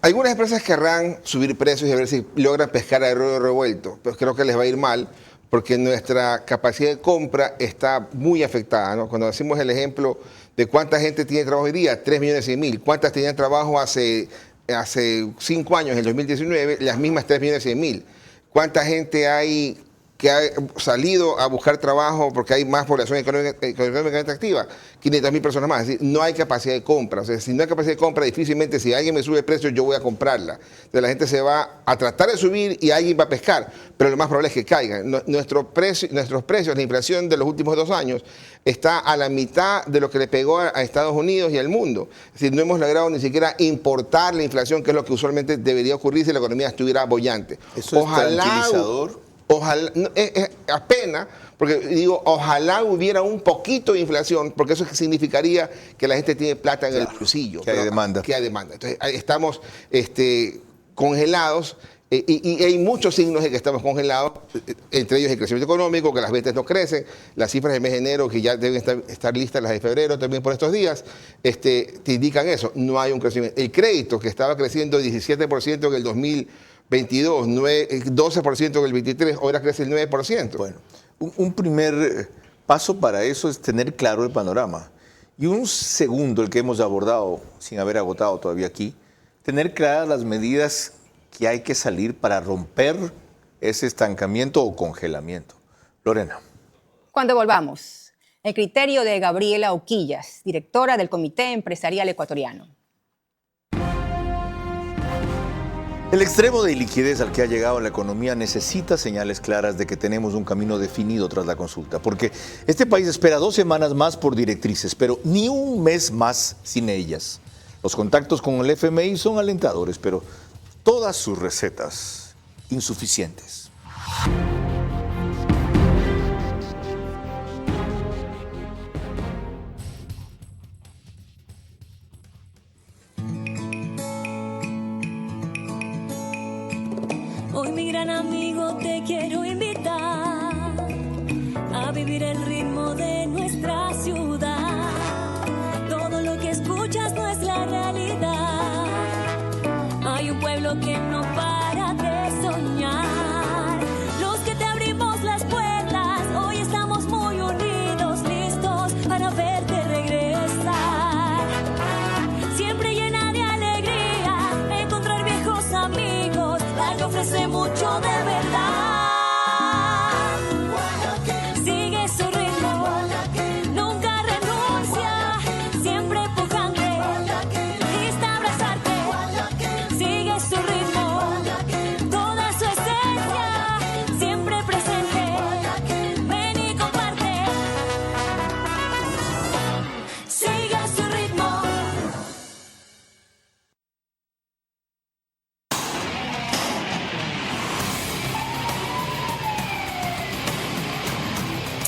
algunas empresas querrán subir precios y a ver si logran pescar a arroyo revuelto, pero creo que les va a ir mal porque nuestra capacidad de compra está muy afectada, ¿no? Cuando hacemos el ejemplo de cuánta gente tiene trabajo hoy día, 3.100.000, cuántas tenían trabajo hace 5 años, en el 2019, las mismas 3.100.000. ¿Cuánta gente hay que ha salido a buscar trabajo porque hay más población económicamente activa? 500.000 personas más. Es decir, no hay capacidad de compra. O sea, si no hay capacidad de compra, difícilmente si alguien me sube el precio, yo voy a comprarla. Entonces la gente se va a tratar de subir y alguien va a pescar, pero lo más probable es que caigan. Nuestros precios, la inflación de los últimos 2 años, está a la mitad de lo que le pegó a Estados Unidos y al mundo. Es decir, no hemos logrado ni siquiera importar la inflación, que es lo que usualmente debería ocurrir si la economía estuviera bollante. ¿Eso es tranquilizador? Ojalá, es apenas, porque digo, ojalá hubiera un poquito de inflación, porque eso significaría que la gente tiene plata en el bolsillo. Que hay demanda. Que hay demanda. Entonces, estamos congelados y hay muchos signos de que estamos congelados, entre ellos el crecimiento económico, que las ventas no crecen, las cifras del mes de enero, que ya deben estar listas las de febrero también por estos días, te indican eso, no hay un crecimiento. El crédito, que estaba creciendo 17% en el 2022, 12% en el 23, ahora crece el 9%. Bueno, un primer paso para eso es tener claro el panorama. Y un segundo, el que hemos abordado sin haber agotado todavía aquí, tener claras las medidas que hay que salir para romper ese estancamiento o congelamiento. Lorena. Cuando volvamos, el criterio de Gabriela Oquillas, directora del Comité Empresarial Ecuatoriano. El extremo de iliquidez al que ha llegado la economía necesita señales claras de que tenemos un camino definido tras la consulta, porque este país espera 2 semanas más por directrices, pero ni un mes más sin ellas. Los contactos con el FMI son alentadores, pero todas sus recetas insuficientes. Hoy, mi gran amigo, te quiero invitar a vivir el ritmo de nuestra ciudad. Todo lo que escuchas no es la realidad. Hay un pueblo que no para de soñar. Los que te abrimos las puertas, hoy estamos muy unidos, listos para verte regresar.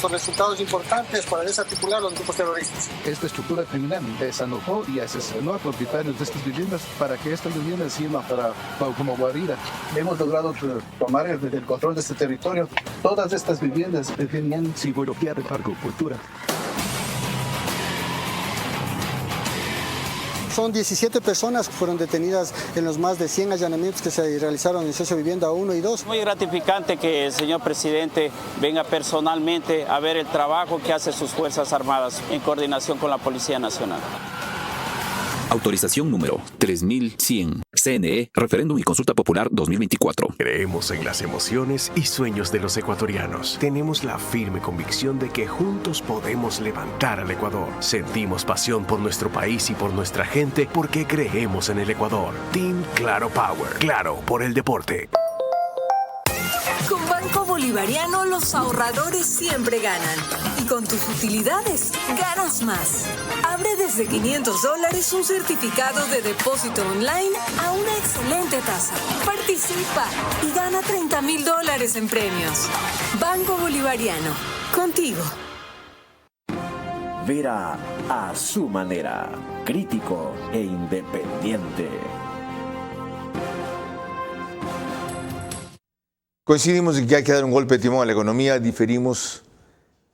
con resultados importantes para desarticular los grupos terroristas. Esta estructura criminal desalojó y asesinó a propietarios de estas viviendas para que estas viviendas sirvan como guarida. Hemos logrado tomar el control de este territorio. Todas estas viviendas tenían simbología de agricultura. Son 17 personas que fueron detenidas en los más de 100 allanamientos que se realizaron en Socio Vivienda 1 y 2. Muy gratificante que el señor presidente venga personalmente a ver el trabajo que hacen sus Fuerzas Armadas en coordinación con la Policía Nacional. Autorización número 3100. CNE, Referéndum y Consulta Popular 2024. Creemos en las emociones y sueños de los ecuatorianos. Tenemos la firme convicción de que juntos podemos levantar al Ecuador. Sentimos pasión por nuestro país y por nuestra gente porque creemos en el Ecuador. Team Claro Power. Claro por el deporte. Con Banco Bolivariano los ahorradores siempre ganan. Y con tus utilidades ganas más. Abre desde $500 un certificado de depósito online a una excelente tasa. Participa y gana $30,000 en premios. Banco Bolivariano. Contigo. Vera a su manera. Crítico e independiente. Coincidimos en que hay que dar un golpe de timón a la economía, diferimos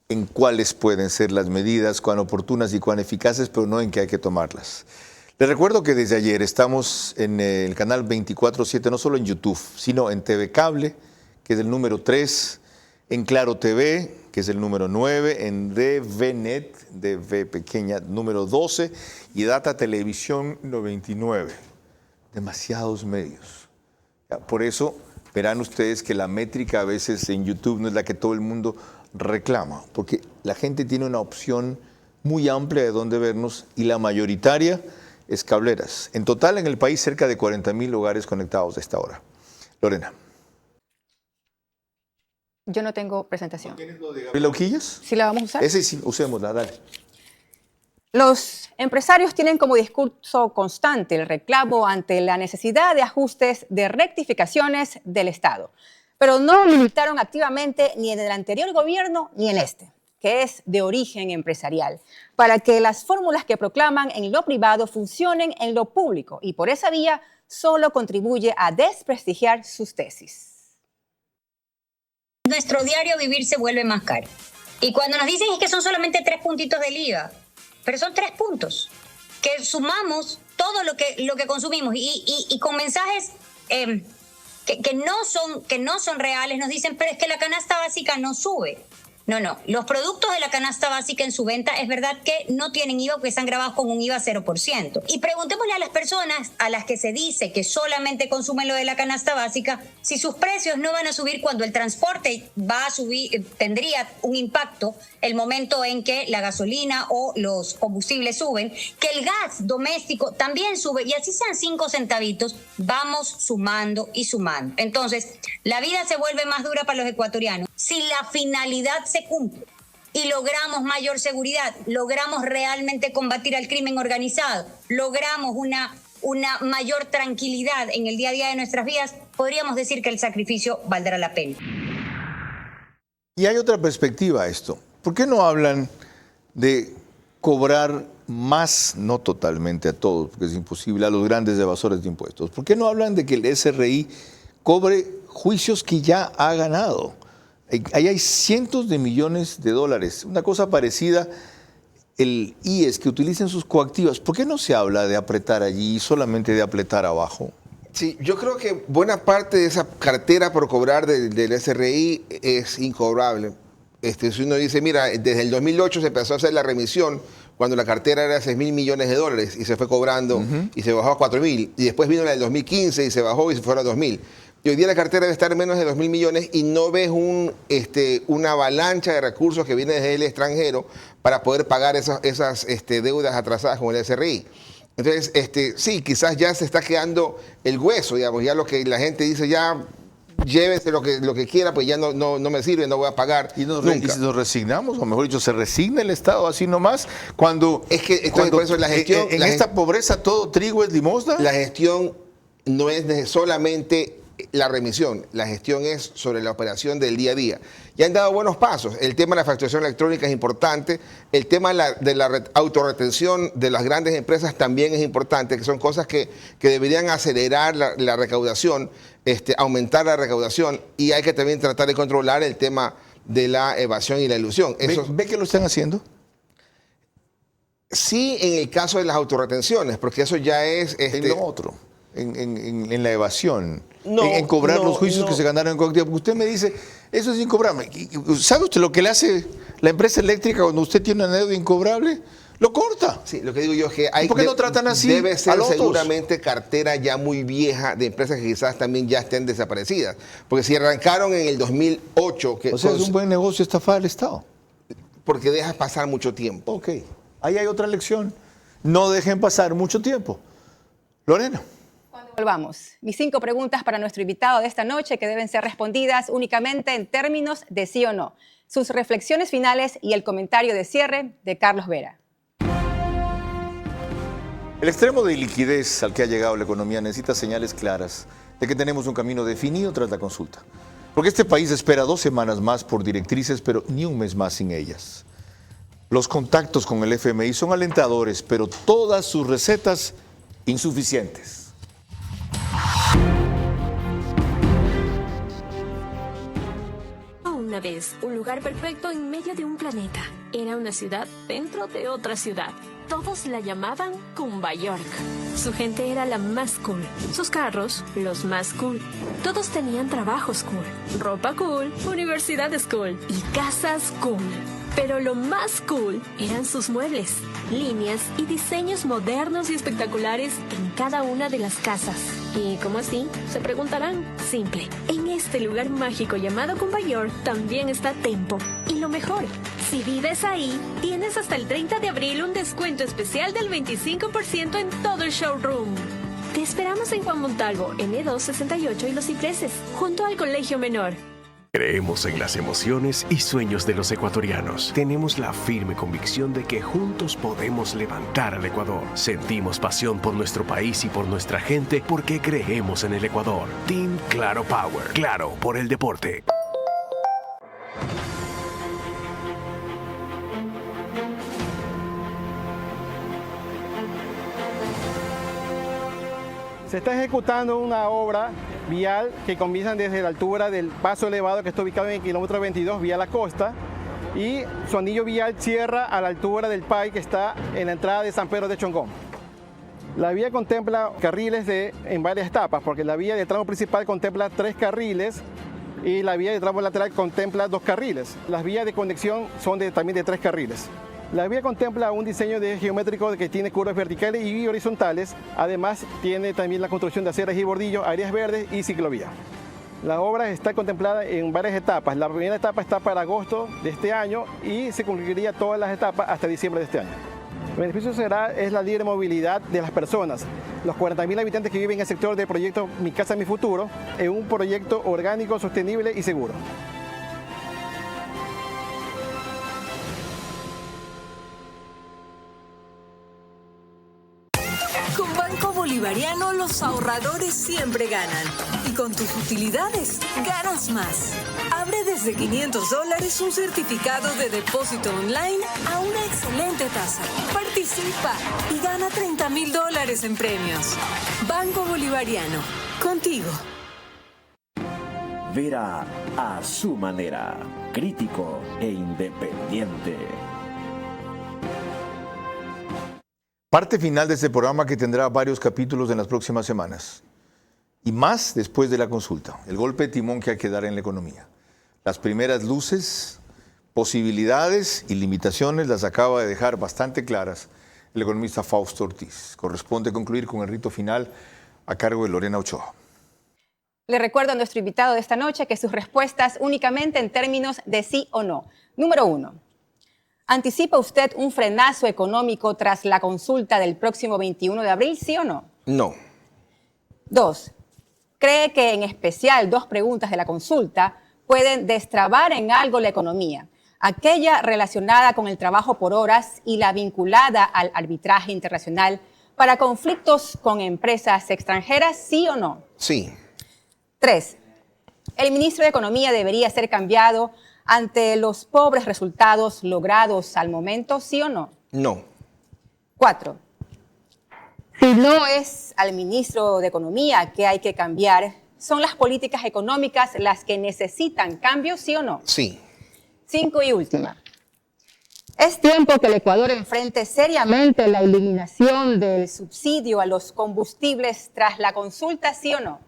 en cuáles pueden ser las medidas, cuán oportunas y cuán eficaces, pero no en que hay que tomarlas. Les recuerdo que desde ayer estamos en el canal 24/7, no solo en YouTube, sino en TV Cable, que es el número 3, en Claro TV, que es el número 9, en DVNet, DV pequeña, número 12, y Data Televisión 99. Demasiados medios. Por eso verán ustedes que la métrica a veces en YouTube no es la que todo el mundo reclama, porque la gente tiene una opción muy amplia de dónde vernos y la mayoritaria es cableras. En total en el país cerca de 40,000 hogares conectados a esta hora. Lorena. Yo no tengo presentación. ¿Tienes lo de Gabriela Uquillas? ¿Sí la vamos a usar? Ese sí, usémosla, dale. Los empresarios tienen como discurso constante el reclamo ante la necesidad de ajustes de rectificaciones del Estado, pero no lo limitaron activamente ni en el anterior gobierno ni en este, que es de origen empresarial, para que las fórmulas que proclaman en lo privado funcionen en lo público y por esa vía solo contribuye a desprestigiar sus tesis. Nuestro diario vivir se vuelve más caro. Y cuando nos dicen es que son solamente 3 puntitos del IVA, pero son 3 puntos que sumamos todo lo que consumimos y con mensajes que no son reales nos dicen, pero es que la canasta básica no sube. No, los productos de la canasta básica en su venta es verdad que no tienen IVA porque están grabados con un IVA 0%. Y preguntémosle a las personas a las que se dice que solamente consumen lo de la canasta básica si sus precios no van a subir cuando el transporte va a subir, tendría un impacto el momento en que la gasolina o los combustibles suben, que el gas doméstico también sube y así sean 5 centavitos, vamos sumando y sumando. Entonces, la vida se vuelve más dura para los ecuatorianos si la finalidad se cumple y logramos mayor seguridad, logramos realmente combatir al crimen organizado, logramos una mayor tranquilidad en el día a día de nuestras vidas, podríamos decir que el sacrificio valdrá la pena. Y hay otra perspectiva a esto. ¿Por qué no hablan de cobrar más, no totalmente a todos, porque es imposible, a los grandes evasores de impuestos? ¿Por qué no hablan de que el SRI cobre juicios que ya ha ganado? Ahí hay cientos de millones de dólares. Una cosa parecida, el IES, que utilicen sus coactivas. ¿Por qué no se habla de apretar allí, solamente de apretar abajo? Sí, yo creo que buena parte de esa cartera por cobrar del SRI es incobrable. Si uno dice, mira, desde el 2008 se empezó a hacer la remisión cuando la cartera era 6,000 millones de dólares y se fue cobrando y se bajó a 4,000. Y después vino la del 2015 y se bajó y se fue a 2,000. Y hoy día la cartera debe estar menos de 2,000 millones y no ves una avalancha de recursos que viene desde el extranjero para poder pagar esas deudas atrasadas con el SRI. Entonces, sí, quizás ya se está quedando el hueso, digamos, ya lo que la gente dice, ya llévese lo que quiera, pues ya no me sirve, no voy a pagar nunca. ¿Y si nos resignamos, o mejor dicho, se resigna el Estado así nomás? Cuando es que por eso la gestión, esta pobreza todo trigo es limosna. La gestión no es solamente la remisión. La gestión es sobre la operación del día a día. Y han dado buenos pasos. El tema de la facturación electrónica es importante. El tema de la autorretención de las grandes empresas también es importante, que son cosas que deberían acelerar la recaudación, aumentar la recaudación, y hay que también tratar de controlar el tema de la evasión y la ilusión. ¿Ve que lo están haciendo? Sí, en el caso de las autorretenciones, porque eso ya es... En lo otro, en la evasión, en cobrar los juicios que se ganaron en colectivo. Porque usted me dice, eso es incobrable. ¿Sabe usted lo que le hace la empresa eléctrica cuando usted tiene una deuda incobrable? Lo corta. Sí, lo que digo yo es que hay... ¿Por qué no tratan así? Debe ser seguramente cartera ya muy vieja de empresas que quizás también ya estén desaparecidas. Porque si arrancaron en el 2008... O sea, es un buen negocio estafar al Estado. Porque dejas pasar mucho tiempo. Ok. Ahí hay otra lección. No dejen pasar mucho tiempo. Lorena. Cuando volvamos, mis 5 preguntas para nuestro invitado de esta noche que deben ser respondidas únicamente en términos de sí o no. Sus reflexiones finales y el comentario de cierre de Carlos Vera. El extremo de liquidez al que ha llegado la economía necesita señales claras de que tenemos un camino definido tras la consulta. Porque este país espera 2 semanas más por directrices, pero ni un mes más sin ellas. Los contactos con el FMI son alentadores, pero todas sus recetas insuficientes. Una vez, un lugar perfecto en medio de un planeta. Era una ciudad dentro de otra ciudad. Todos la llamaban Cumba York. Su gente era la más cool. Sus carros, los más cool. Todos tenían trabajos cool, ropa cool, universidades cool y casas cool. Pero lo más cool eran sus muebles, líneas y diseños modernos y espectaculares en cada una de las casas. ¿Y cómo así? Se preguntarán. Simple. En este lugar mágico llamado Cumba York también está Tempo. Y lo mejor, si vives ahí, tienes hasta el 30 de abril un descuento especial del 25% en todo el showroom. Te esperamos en Juan Montalvo, N268 y Los Cipreses, junto al Colegio Menor. Creemos en las emociones y sueños de los ecuatorianos. Tenemos la firme convicción de que juntos podemos levantar al Ecuador. Sentimos pasión por nuestro país y por nuestra gente porque creemos en el Ecuador. Team Claro Power. Claro por el deporte. Se está ejecutando una obra vial que comienza desde la altura del paso elevado que está ubicado en el kilómetro 22 vía la costa, y su anillo vial cierra a la altura del PAI que está en la entrada de San Pedro de Chongón. La vía contempla carriles en varias etapas, porque la vía del tramo principal contempla 3 carriles y la vía del tramo lateral contempla 2 carriles. Las vías de conexión son también de 3 carriles. La vía contempla un diseño geométrico que tiene curvas verticales y horizontales. Además, tiene también la construcción de aceras y bordillos, áreas verdes y ciclovía. La obra está contemplada en varias etapas. La primera etapa está para agosto de este año y se concluiría todas las etapas hasta diciembre de este año. El beneficio es la libre movilidad de las personas. Los 40.000 habitantes que viven en el sector del proyecto Mi Casa, Mi Futuro, en un proyecto orgánico, sostenible y seguro. Con Banco Bolivariano los ahorradores siempre ganan. Y con tus utilidades ganas más. Abre desde $500 un certificado de depósito online a una excelente tasa. Participa y gana $30.000 en premios. Banco Bolivariano, contigo. Vera a su manera, crítico e independiente. Parte final de este programa que tendrá varios capítulos en las próximas semanas. Y más después de la consulta. El golpe de timón que hay que dar en la economía. Las primeras luces, posibilidades y limitaciones las acaba de dejar bastante claras el economista Fausto Ortiz. Corresponde concluir con el rito final a cargo de Lorena Ochoa. Le recuerdo a nuestro invitado de esta noche que sus respuestas únicamente en términos de sí o no. Número 1. ¿Anticipa usted un frenazo económico tras la consulta del próximo 21 de abril, sí o no? No. 2. ¿Cree que en especial 2 preguntas de la consulta pueden destrabar en algo la economía? Aquella relacionada con el trabajo por horas y la vinculada al arbitraje internacional para conflictos con empresas extranjeras, ¿sí o no? Sí. 3. El ministro de Economía debería ser cambiado ante los pobres resultados logrados al momento, ¿sí o no? No. 4. Si no es al ministro de Economía que hay que cambiar, ¿son las políticas económicas las que necesitan cambios, sí o no? Sí. 5 y última. ¿Es tiempo que el Ecuador enfrente seriamente la eliminación del subsidio a los combustibles tras la consulta, sí o no?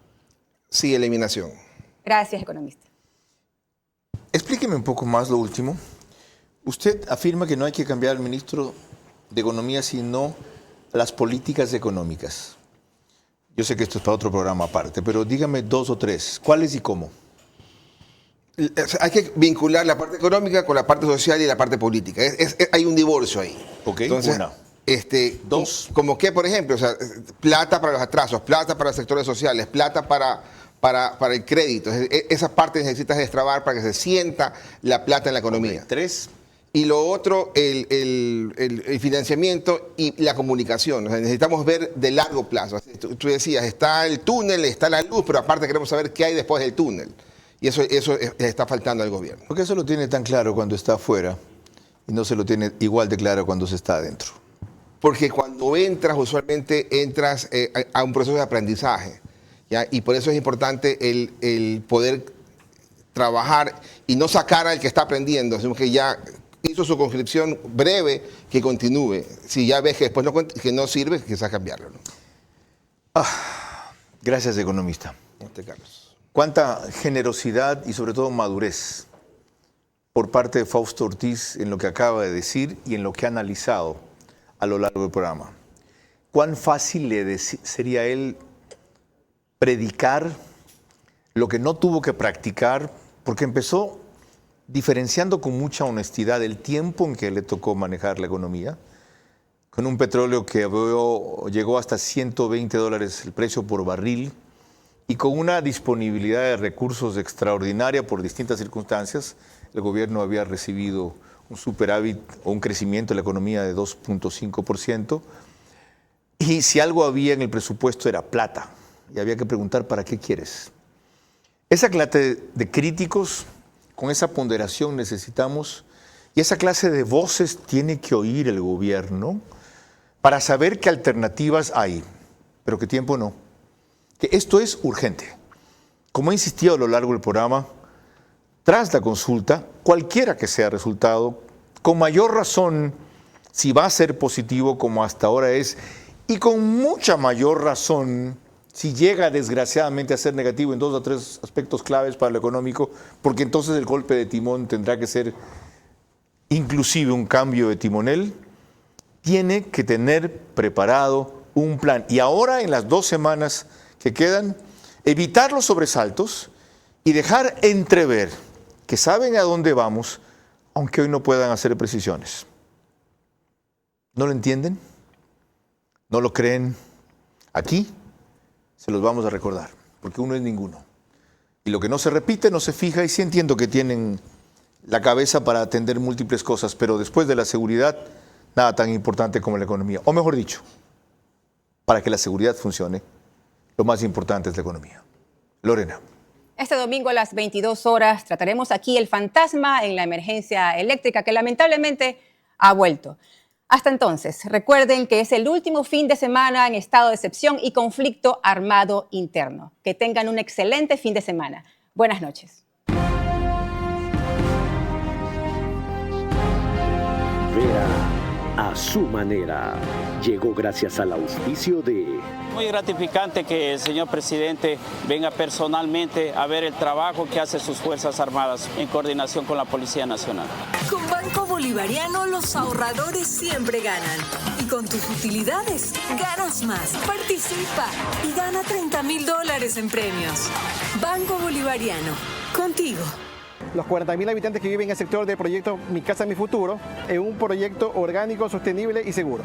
Sí, eliminación. Gracias, economista. Explíqueme un poco más lo último. Usted afirma que no hay que cambiar al ministro de Economía, sino las políticas económicas. Yo sé que esto es para otro programa aparte, pero dígame 2 o 3. ¿Cuáles y cómo? Hay que vincular la parte económica con la parte social y la parte política. Hay un divorcio ahí. Ok, entonces, una. 2. Como que, por ejemplo, o sea, plata para los atrasos, plata para los sectores sociales, plata para el crédito. Esa parte necesitas destrabar para que se sienta la plata en la economía. 3. Y lo otro, el financiamiento y la comunicación. O sea, necesitamos ver de largo plazo. Tú decías, está el túnel, está la luz, pero aparte queremos saber qué hay después del túnel. Y eso está faltando al gobierno. ¿Por qué eso lo tiene tan claro cuando está afuera y no se lo tiene igual de claro cuando se está adentro? Porque cuando entras, usualmente entras a un proceso de aprendizaje, ¿ya? Y por eso es importante el poder trabajar y no sacar al que está aprendiendo, sino que ya hizo su conscripción breve, que continúe. Si ya ves que después que no sirve, quizás cambiarlo, ¿no? Gracias, economista. Carlos. Cuánta generosidad y sobre todo madurez por parte de Fausto Ortiz en lo que acaba de decir y en lo que ha analizado a lo largo del programa. Cuán fácil sería él predicar lo que no tuvo que practicar, porque empezó diferenciando con mucha honestidad el tiempo en que le tocó manejar la economía, con un petróleo que llegó hasta $120 el precio por barril, y con una disponibilidad de recursos extraordinaria por distintas circunstancias. El gobierno había recibido un superávit o un crecimiento de la economía de 2.5%. Y si algo había en el presupuesto era plata. Y había que preguntar, ¿para qué quieres? Esa clase de críticos, con esa ponderación necesitamos, y esa clase de voces tiene que oír el gobierno para saber qué alternativas hay, pero qué tiempo no. Que esto es urgente. Como he insistido a lo largo del programa, tras la consulta, cualquiera que sea el resultado, con mayor razón, si va a ser positivo como hasta ahora es, y con mucha mayor razón, si llega desgraciadamente a ser negativo en 2 o 3 aspectos claves para lo económico, porque entonces el golpe de timón tendrá que ser inclusive un cambio de timonel, tiene que tener preparado un plan. Y ahora, en las 2 semanas que quedan, evitar los sobresaltos y dejar entrever que saben a dónde vamos, aunque hoy no puedan hacer precisiones. ¿No lo entienden? ¿No lo creen? Aquí se los vamos a recordar, porque uno es ninguno. Y lo que no se repite no se fija, y sí entiendo que tienen la cabeza para atender múltiples cosas, pero después de la seguridad, nada tan importante como la economía. O mejor dicho, para que la seguridad funcione, lo más importante es la economía. Lorena. Este domingo a las 22 horas trataremos aquí el fantasma en la emergencia eléctrica que lamentablemente ha vuelto. Hasta entonces, recuerden que es el último fin de semana en estado de excepción y conflicto armado interno. Que tengan un excelente fin de semana. Buenas noches. Vea a su manera. Llegó gracias al auspicio de... Muy gratificante que el señor presidente venga personalmente a ver el trabajo que hacen sus Fuerzas Armadas en coordinación con la Policía Nacional. Con Banco Bolivariano los ahorradores siempre ganan. Y con tus utilidades ganas más. Participa y gana $30,000 en premios. Banco Bolivariano, contigo. Los 40.000 habitantes que viven en el sector del proyecto Mi Casa, Mi Futuro, en un proyecto orgánico, sostenible y seguro.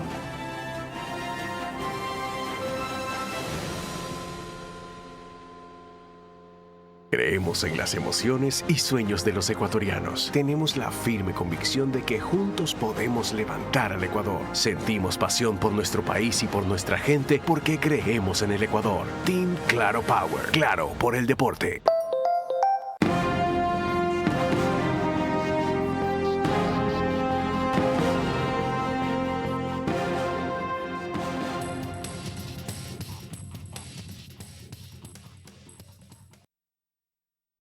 Creemos en las emociones y sueños de los ecuatorianos. Tenemos la firme convicción de que juntos podemos levantar al Ecuador. Sentimos pasión por nuestro país y por nuestra gente porque creemos en el Ecuador. Team Claro Power. Claro por el deporte.